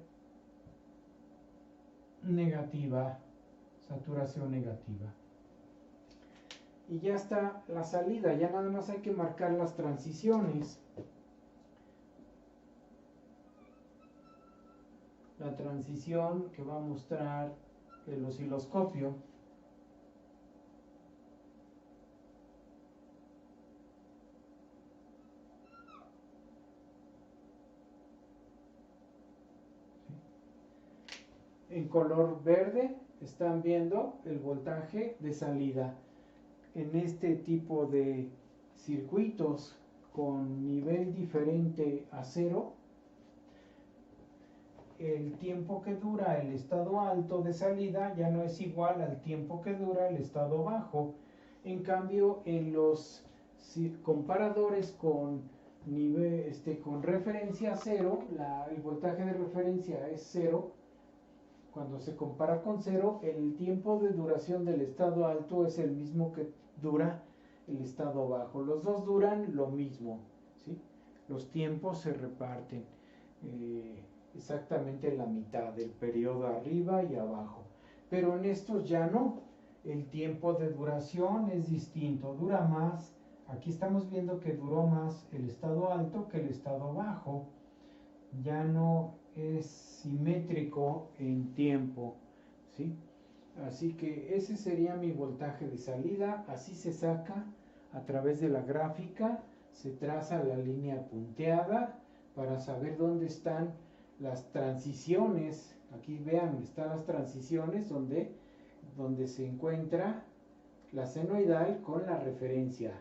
negativa, saturación negativa. Y ya está la salida, ya nada más hay que marcar las transiciones. La transición que va a mostrar el osciloscopio. En color verde están viendo el voltaje de salida. En este tipo de circuitos con nivel diferente a 0, el tiempo que dura el estado alto de salida ya no es igual al tiempo que dura el estado bajo. En cambio, en los comparadores con nivel, con referencia a 0, el voltaje de referencia es 0. Cuando se compara con 0, el tiempo de duración del estado alto es el mismo que dura el estado bajo. Los dos duran lo mismo, ¿sí? Los tiempos se reparten exactamente la mitad del periodo arriba y abajo. Pero en estos ya no. El tiempo de duración es distinto, dura más. Aquí estamos viendo que duró más el estado alto que el estado bajo. Ya no es simétrico en tiempo, ¿sí? Así que ese sería mi voltaje de salida. Así se saca a través de la gráfica, se traza la línea punteada para saber dónde están las transiciones. Aquí vean, están las transiciones donde se encuentra la senoidal con la referencia.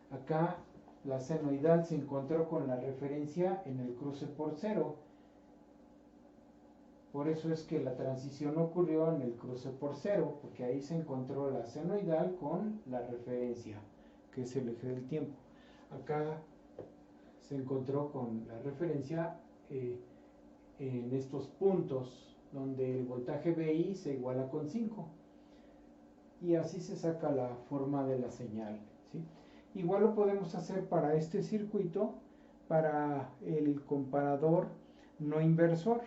Acá la senoidal se encontró con la referencia en el cruce por cero. Por eso es que la transición ocurrió en el cruce por cero, porque ahí se encontró la senoidal con la referencia, que es el eje del tiempo. Acá se encontró con la referencia en estos puntos, donde el voltaje VI se iguala con 5. Y así se saca la forma de la señal, ¿sí? Igual lo podemos hacer para este circuito, para el comparador no inversor.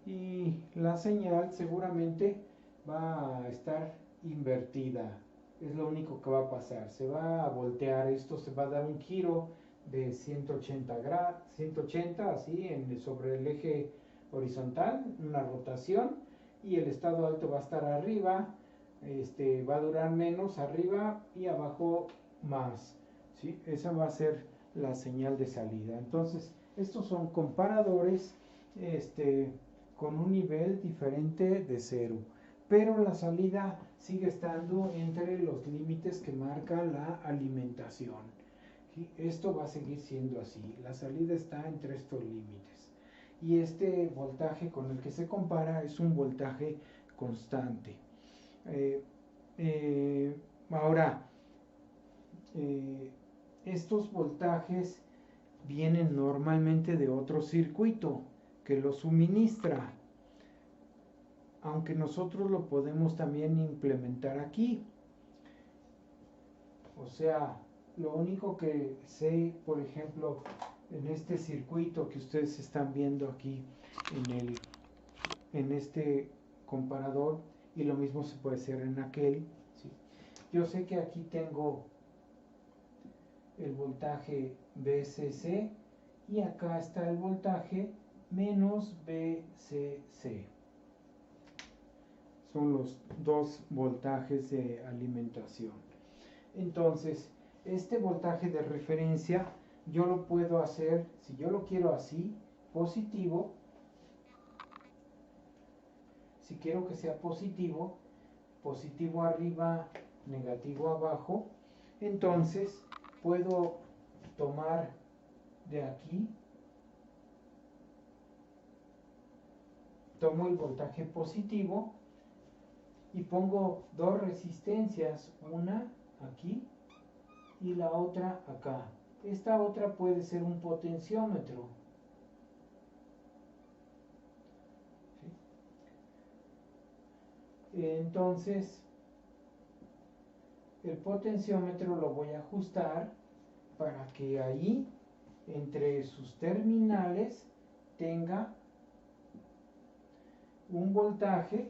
Y la señal seguramente va a estar invertida. Es lo único que va a pasar. Se va a voltear esto, se va a dar un giro de 180 grados, 180 así sobre el eje horizontal, una rotación, y el estado alto va a estar arriba, va a durar menos arriba y abajo más, ¿sí? Esa va a ser la señal de salida. Entonces, estos son comparadores con un nivel diferente de cero, pero la salida sigue estando entre los límites que marca la alimentación. ¿Sí? Esto va a seguir siendo así, la salida está entre estos límites. Y este voltaje con el que se compara es un voltaje constante. Ahora, estos voltajes vienen normalmente de otro circuito que lo suministra, aunque nosotros lo podemos también implementar aquí. O sea, lo único que sé, por ejemplo, en este circuito que ustedes están viendo aquí en este comparador, y lo mismo se puede hacer en aquel, ¿sí? Yo sé que aquí tengo el voltaje VCC y acá está el voltaje menos VCC. Son los dos voltajes de alimentación. Entonces, este voltaje de referencia yo lo puedo hacer, si yo lo quiero así, positivo. Si quiero que sea positivo, positivo arriba, negativo abajo, entonces puedo tomar de aquí, tomo el voltaje positivo y pongo dos resistencias, una aquí y la otra acá. Esta otra puede ser un potenciómetro. ¿Sí? Entonces, el potenciómetro lo voy a ajustar para que ahí, entre sus terminales, tenga un voltaje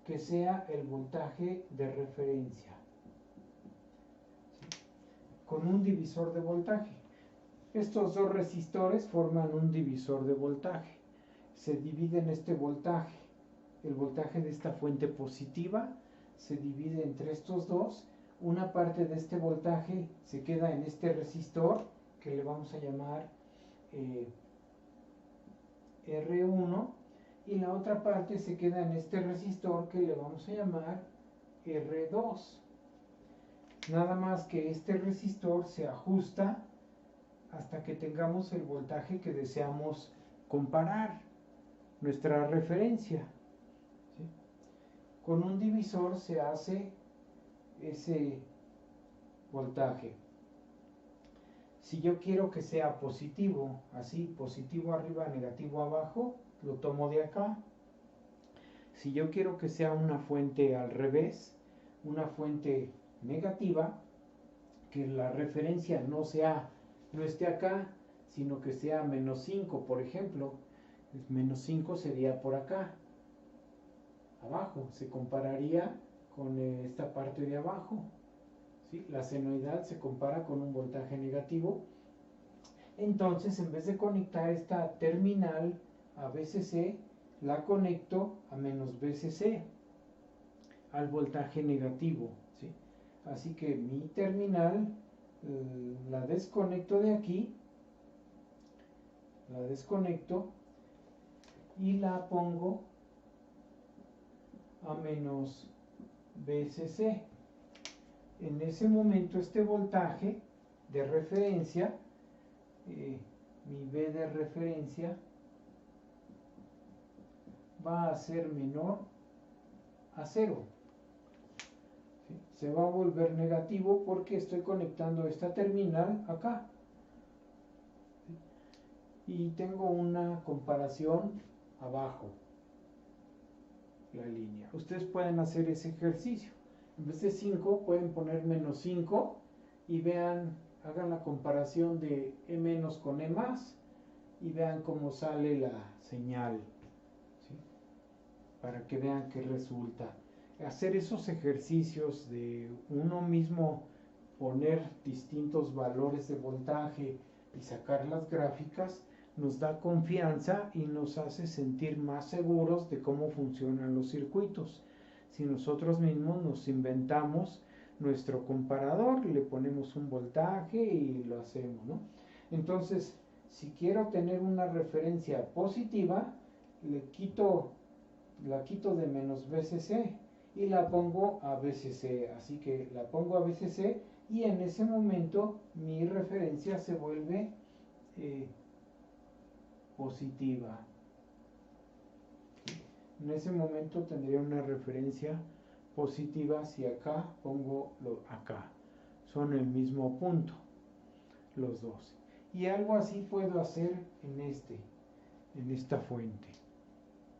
que sea el voltaje de referencia, ¿sí? Con un divisor de voltaje. Estos dos resistores forman un divisor de voltaje. Se divide en este voltaje. El voltaje de esta fuente positiva se divide entre estos dos. Una parte de este voltaje se queda en este resistor que le vamos a llamar R1, y la otra parte se queda en este resistor que le vamos a llamar R2. Nada más que este resistor se ajusta hasta que tengamos el voltaje que deseamos comparar, nuestra referencia, ¿sí? Con un divisor se hace ese voltaje. Si yo quiero que sea positivo, así, positivo arriba, negativo abajo, lo tomo de acá. Si yo quiero que sea una fuente al revés, una fuente negativa, que la referencia no esté acá, sino que sea menos 5, por ejemplo, menos 5 sería por acá, abajo, se compararía con esta parte de abajo, ¿sí? La senoidal se compara con un voltaje negativo. Entonces, en vez de conectar esta terminal a VCC, la conecto a menos VCC, al voltaje negativo, ¿sí? Así que mi terminal la desconecto de aquí, la desconecto y la pongo a menos VSC. En ese momento este voltaje de referencia, mi V de referencia, va a ser menor a 0. ¿Sí? Se va a volver negativo porque estoy conectando esta terminal acá. ¿Sí? Y tengo una comparación abajo, la línea. Ustedes pueden hacer ese ejercicio. En vez de 5 pueden poner menos 5 y vean, hagan la comparación de E menos con E más y vean cómo sale la señal, ¿sí? Para que vean qué resulta. Hacer esos ejercicios de uno mismo poner distintos valores de voltaje y sacar las gráficas nos da confianza y nos hace sentir más seguros de cómo funcionan los circuitos. Si nosotros mismos nos inventamos nuestro comparador, le ponemos un voltaje y lo hacemos, ¿no? Entonces, si quiero tener una referencia positiva, la quito de menos VCC y la pongo a VCC. Así que la pongo a VCC y en ese momento mi referencia se vuelve positiva. En ese momento tendría una referencia positiva si acá pongo acá. Son el mismo punto, los dos. Y algo así puedo hacer en esta fuente.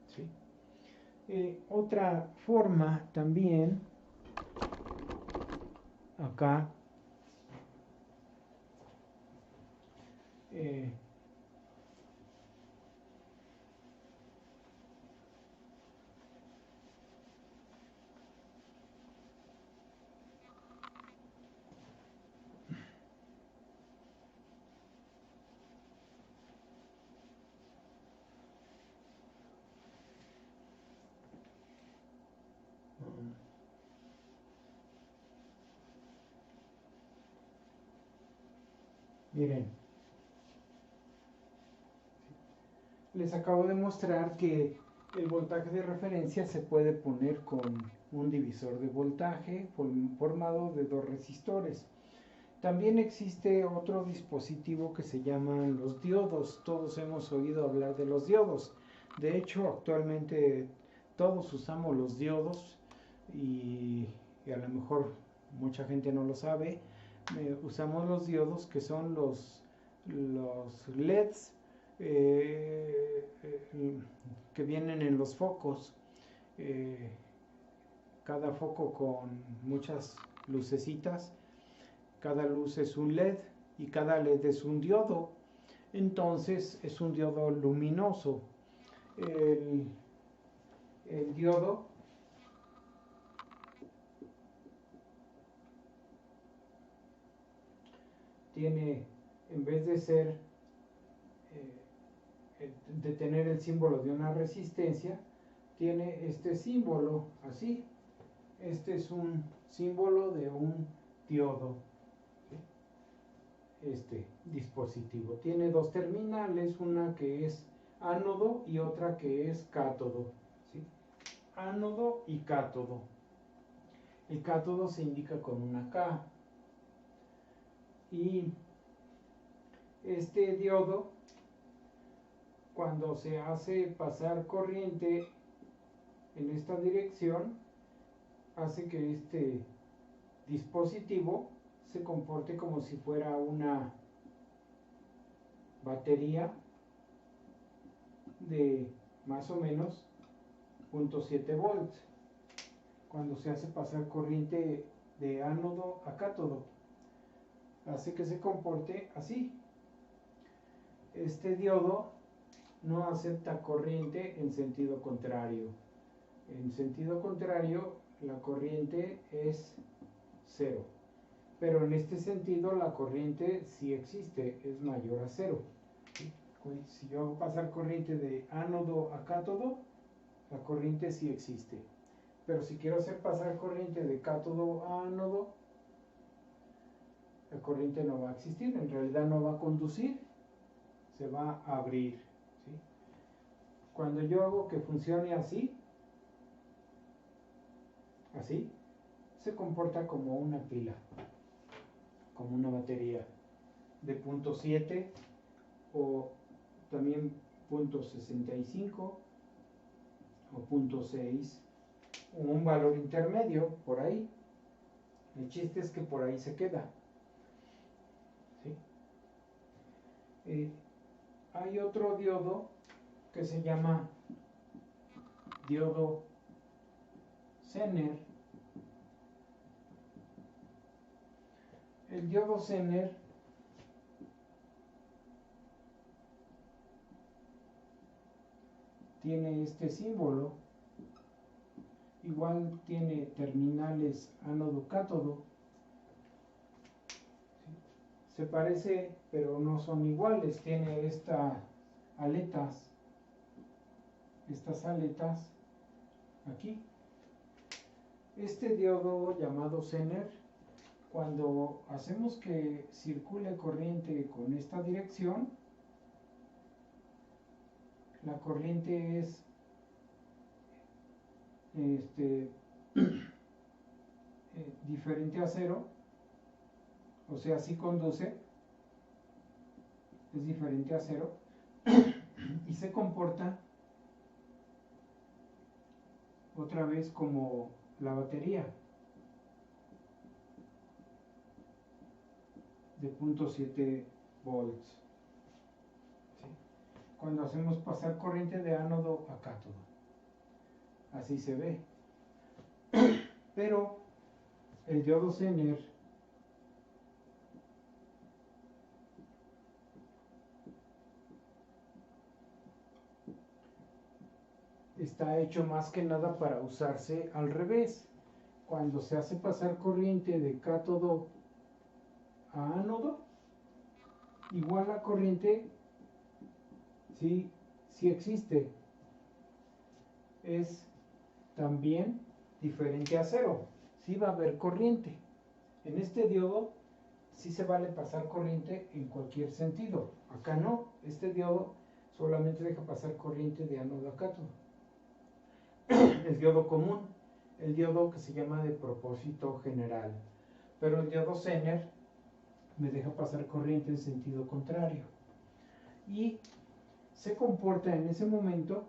¿Sí? Otra forma también, acá, miren, les acabo de mostrar que el voltaje de referencia se puede poner con un divisor de voltaje formado de dos resistores. También existe otro dispositivo que se llaman los diodos. Todos hemos oído hablar de los diodos. De hecho, actualmente todos usamos los diodos y a lo mejor mucha gente no lo sabe. Usamos los diodos que son los LEDs que vienen en los focos. Cada foco con muchas lucecitas. Cada luz es un LED y cada LED es un diodo. Entonces es un diodo luminoso. El diodo tiene, en vez de ser de tener el símbolo de una resistencia, tiene este símbolo así. Este es un símbolo de un diodo. Este dispositivo tiene dos terminales, una que es ánodo y otra que es cátodo, ¿sí? Ánodo y cátodo. El cátodo se indica con una K y este diodo, cuando se hace pasar corriente en esta dirección, hace que este dispositivo se comporte como si fuera una batería de más o menos 0.7 volts cuando se hace pasar corriente de ánodo a cátodo. Hace que se comporte así. Este diodo no acepta corriente en sentido contrario. En sentido contrario, la corriente es 0. Pero en este sentido la corriente sí existe, es mayor a 0. Si yo hago pasar corriente de ánodo a cátodo, la corriente sí existe. Pero si quiero hacer pasar corriente de cátodo a ánodo, la corriente no va a existir, en realidad no va a conducir, se va a abrir, ¿sí? Cuando yo hago que funcione así, así, se comporta como una pila, como una batería de punto 7 o también punto 65 o punto 6 o un valor intermedio por ahí. El chiste es que por ahí se queda. ¿Sí? Hay otro diodo que se llama diodo Zener. El diodo Zener tiene este símbolo, igual tiene terminales ánodo-cátodo, se parece pero no son iguales, tiene estas aletas aquí. Este diodo llamado Zener, cuando hacemos que circule corriente con esta dirección, la corriente es diferente a cero, o sea, si conduce, es diferente a cero, y se comporta otra vez como la batería de 0.7 volts. ¿Sí? Cuando hacemos pasar corriente de ánodo a cátodo, así se ve. Pero el diodo Zener está hecho más que nada para usarse al revés. Cuando se hace pasar corriente de cátodo a ánodo, igual la corriente sí existe, es también diferente a cero, sí va a haber corriente. En este diodo sí se vale pasar corriente en cualquier sentido, acá no, este diodo solamente deja pasar corriente de ánodo a cátodo. El diodo común, el diodo que se llama de propósito general, pero el diodo Zener me deja pasar corriente en sentido contrario y se comporta en ese momento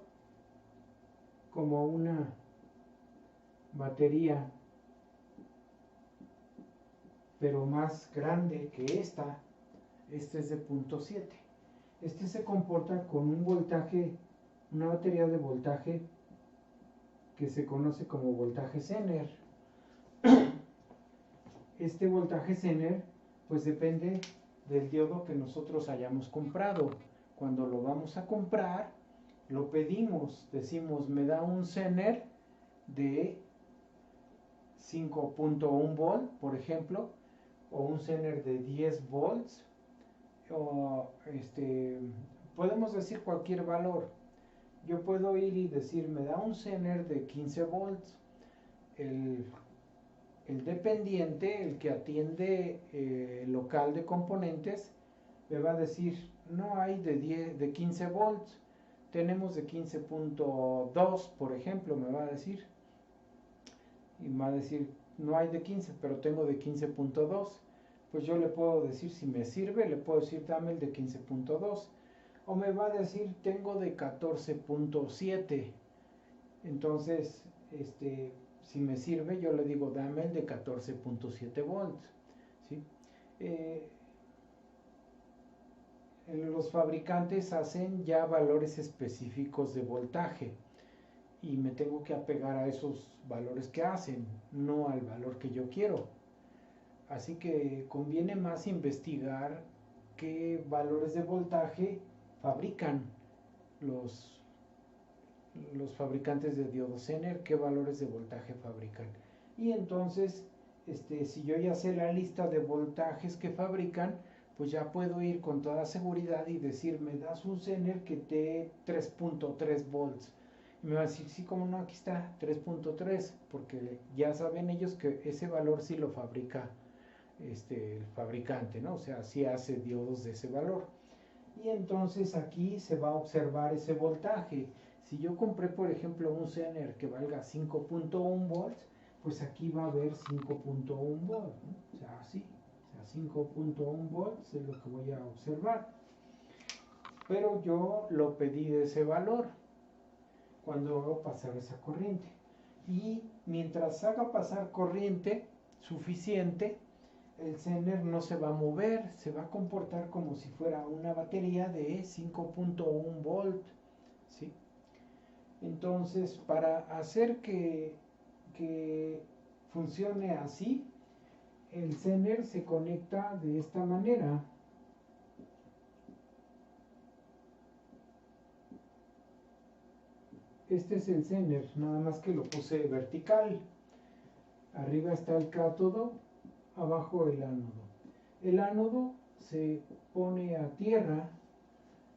como una batería, pero más grande que esta. Este es de 0.7. Este se comporta con un voltaje, una batería de voltaje que se conoce como voltaje Zener. Este voltaje Zener pues depende del diodo que nosotros hayamos comprado. Cuando lo vamos a comprar, lo pedimos, decimos, me da un Zener de 5.1 volt, por ejemplo, o un Zener de 10 volts, o podemos decir cualquier valor. Yo puedo ir y decir, me da un Zener de 15 volts. El dependiente, el que atiende local de componentes, me va a decir, no hay de 15 volts, tenemos de 15.2, por ejemplo, me va a decir. Y me va a decir, no hay de 15, pero tengo de 15.2. Pues yo le puedo decir, si me sirve, le puedo decir, dame el de 15.2. O me va a decir, tengo de 14.7. Entonces, si me sirve, yo le digo, dame el de 14.7 volts. ¿Sí? Los fabricantes hacen ya valores específicos de voltaje y me tengo que apegar a esos valores que hacen, no al valor que yo quiero. Así que conviene más investigar qué valores de voltaje fabrican los fabricantes de diodos Zener, qué valores de voltaje fabrican. Y entonces, si yo ya sé la lista de voltajes que fabrican, pues ya puedo ir con toda seguridad y decir, me das un Zener que te 3.3 volts. Y me va a decir, sí, como no, aquí está 3.3, porque ya saben ellos que ese valor sí lo fabrica el fabricante, ¿no? O sea, sí hace diodos de ese valor. Y entonces aquí se va a observar ese voltaje. Si yo compré, por ejemplo, un Zener que valga 5.1 volts, pues aquí va a haber 5.1 volts, ¿no? O sea, así, o sea, 5.1 volts es lo que voy a observar. Pero yo lo pedí de ese valor cuando hago pasar esa corriente. Y mientras haga pasar corriente suficiente, el Zener no se va a mover, se va a comportar como si fuera una batería de 5.1 volt, ¿sí? Entonces, para hacer que funcione así, el Zener se conecta de esta manera. Este es el Zener, nada más que lo puse vertical. Arriba está el cátodo, abajo el ánodo. El ánodo se pone a tierra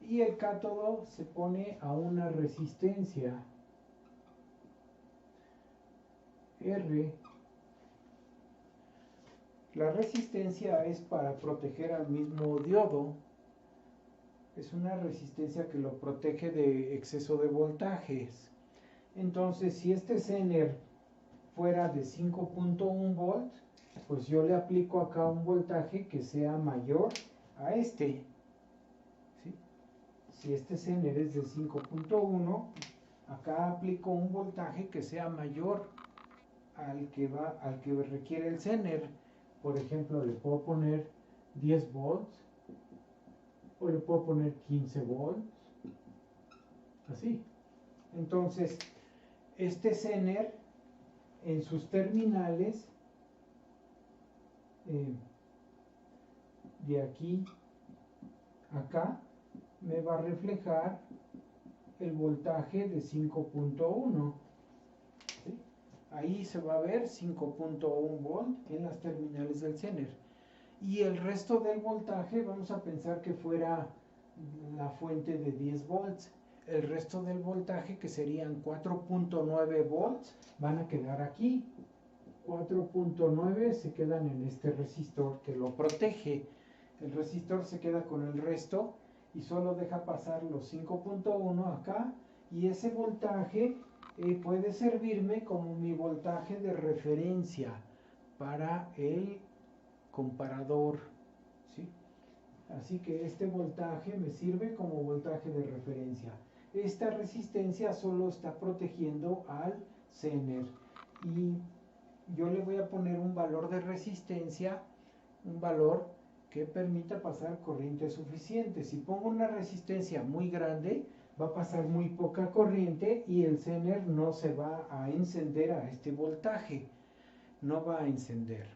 y el cátodo se pone a una resistencia R. La resistencia es para proteger al mismo diodo. Es una resistencia que lo protege de exceso de voltajes. Entonces, si este Zener fuera de 5.1 volt, pues yo le aplico acá un voltaje que sea mayor a este. ¿Sí? Si este Zener es de 5.1, acá aplico un voltaje que sea mayor al que requiere el Zener. Por ejemplo, le puedo poner 10 volts o le puedo poner 15 volts, así. Entonces, este Zener en sus terminales, de aquí a acá, me va a reflejar el voltaje de 5.1. ¿Sí? Ahí se va a ver 5.1 volt en las terminales del Zener. Y el resto del voltaje, vamos a pensar que fuera la fuente de 10 volts. El resto del voltaje, que serían 4.9 volts, van a quedar aquí. 4.9 se quedan en este resistor que lo protege. El resistor se queda con el resto y solo deja pasar los 5.1 acá, y ese voltaje puede servirme como mi voltaje de referencia para el comparador, ¿sí? Así que este voltaje me sirve como voltaje de referencia. Esta resistencia solo está protegiendo al Zener, y yo le voy a poner un valor de resistencia, un valor que permita pasar corriente suficiente. Si pongo una resistencia muy grande, va a pasar muy poca corriente y el Zener no se va a encender a este voltaje, no va a encender.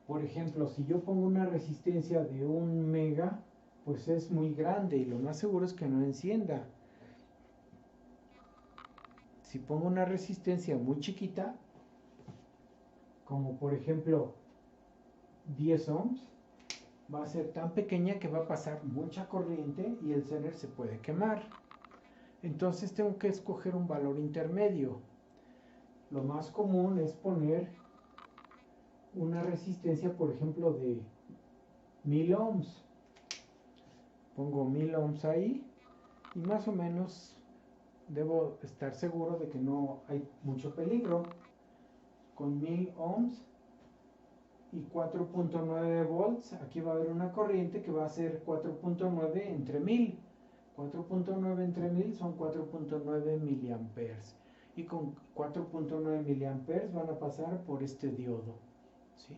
Por ejemplo, si yo pongo una resistencia de 1 mega, pues es muy grande y lo más seguro es que no encienda. Si pongo una resistencia muy chiquita, como por ejemplo 10 ohms, va a ser tan pequeña que va a pasar mucha corriente y el Zener se puede quemar. Entonces tengo que escoger un valor intermedio. Lo más común es poner una resistencia, por ejemplo, de 1000 ohms. Pongo 1000 ohms ahí y más o menos debo estar seguro de que no hay mucho peligro. Con 1000 ohms y 4.9 volts, aquí va a haber una corriente que va a ser 4.9 entre 1000. 4.9 entre 1000 son 4.9 miliamperes. Y con 4.9 miliamperes van a pasar por este diodo, ¿sí?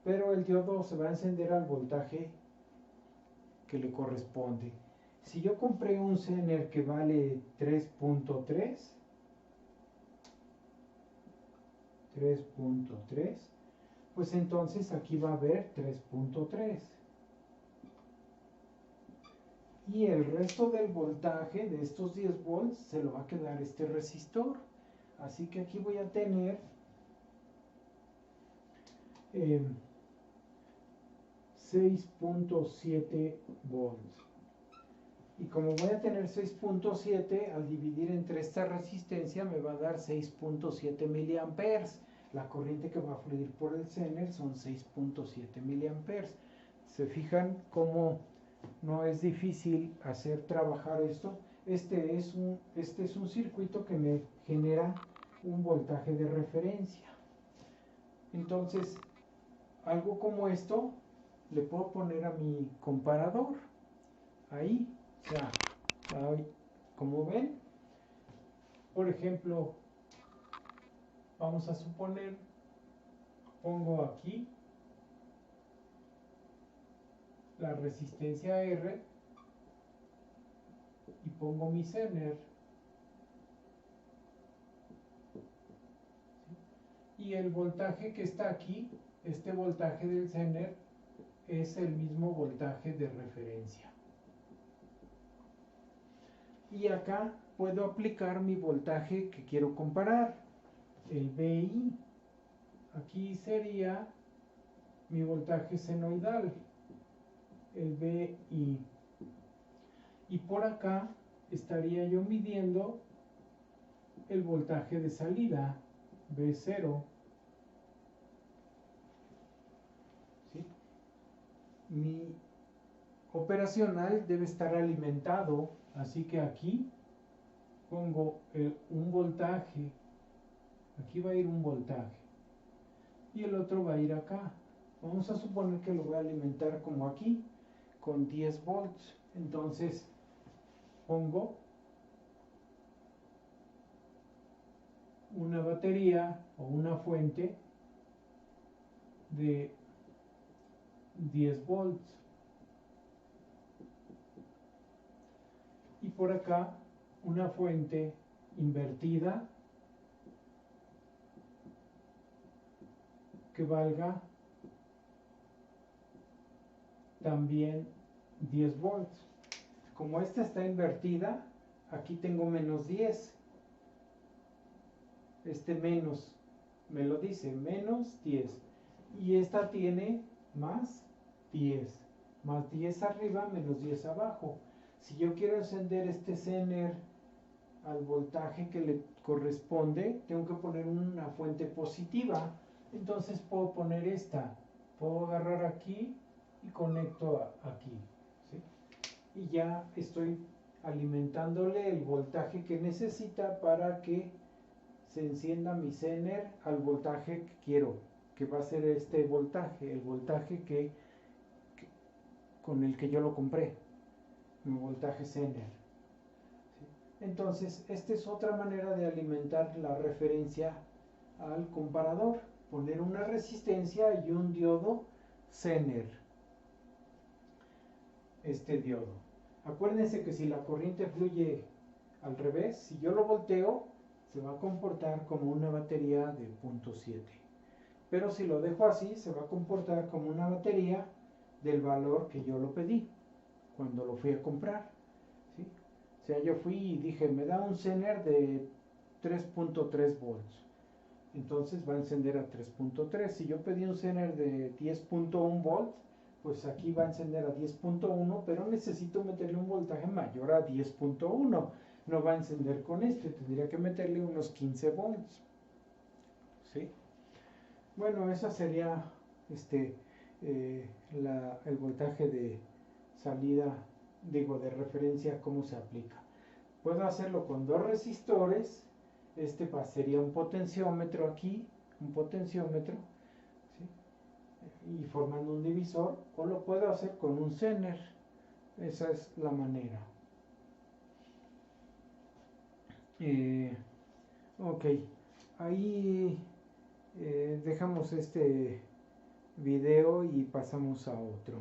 Pero el diodo se va a encender al voltaje que le corresponde. Si yo compré un Zener que vale 3.3, pues entonces aquí va a haber 3.3. Y el resto del voltaje de estos 10 volts se lo va a quedar este resistor. Así que aquí voy a tener 6.7 volts. Y como voy a tener 6.7, al dividir entre esta resistencia me va a dar 6.7 miliamperes. La corriente que va a fluir por el Zener son 6.7 miliamperes. ¿Se fijan cómo no es difícil hacer trabajar esto? Este es un circuito que me genera un voltaje de referencia. Entonces, algo como esto le puedo poner a mi comparador ahí, o sea, ahí, como ven, por ejemplo, vamos a suponer, pongo aquí la resistencia R y pongo mi Zener. Y el voltaje que está aquí, este voltaje del Zener, es el mismo voltaje de referencia. Y acá puedo aplicar mi voltaje que quiero comparar, el VI. Aquí sería mi voltaje senoidal, el VI. Y por acá estaría yo midiendo el voltaje de salida, V0. ¿Sí? Mi operacional debe estar alimentado, así que aquí pongo un voltaje, aquí va a ir un voltaje y el otro va a ir acá. Vamos a suponer que lo voy a alimentar como aquí, con 10 volts. Entonces pongo una batería o una fuente de 10 volts. Y por acá una fuente invertida que valga también 10 volts. Como esta está invertida, aquí tengo menos 10. Este menos me lo dice, menos 10. Y esta tiene más 10. Más 10 arriba, menos 10 abajo. Si yo quiero encender este Zener al voltaje que le corresponde, tengo que poner una fuente positiva. Entonces puedo poner esta. Puedo agarrar aquí y conecto aquí. ¿Sí? Y ya estoy alimentándole el voltaje que necesita para que se encienda mi Zener al voltaje que quiero, que va a ser este voltaje, el voltaje con el que yo lo compré, mi voltaje Zener. ¿Sí? Entonces, esta es otra manera de alimentar la referencia al comparador, poner una resistencia y un diodo Zener, este diodo. Acuérdense que si la corriente fluye al revés, si yo lo volteo, se va a comportar como una batería de 0.7. Pero si lo dejo así, se va a comportar como una batería del valor que yo lo pedí cuando lo fui a comprar. ¿Sí? O sea, yo fui y dije, me da un Zener de 3.3 volts. Entonces va a encender a 3.3. Si yo pedí un Zener de 10.1 volts, pues aquí va a encender a 10.1, pero necesito meterle un voltaje mayor a 10.1. No va a encender con este, tendría que meterle unos 15 volts. ¿Sí? Bueno, esa sería el voltaje de salida, digo, de referencia, cómo se aplica. Puedo hacerlo con dos resistores. Sería un potenciómetro aquí, un potenciómetro, ¿sí? Y formando un divisor, o lo puedo hacer con un Zener. Esa es la manera. Ok, ahí dejamos este video y pasamos a otro.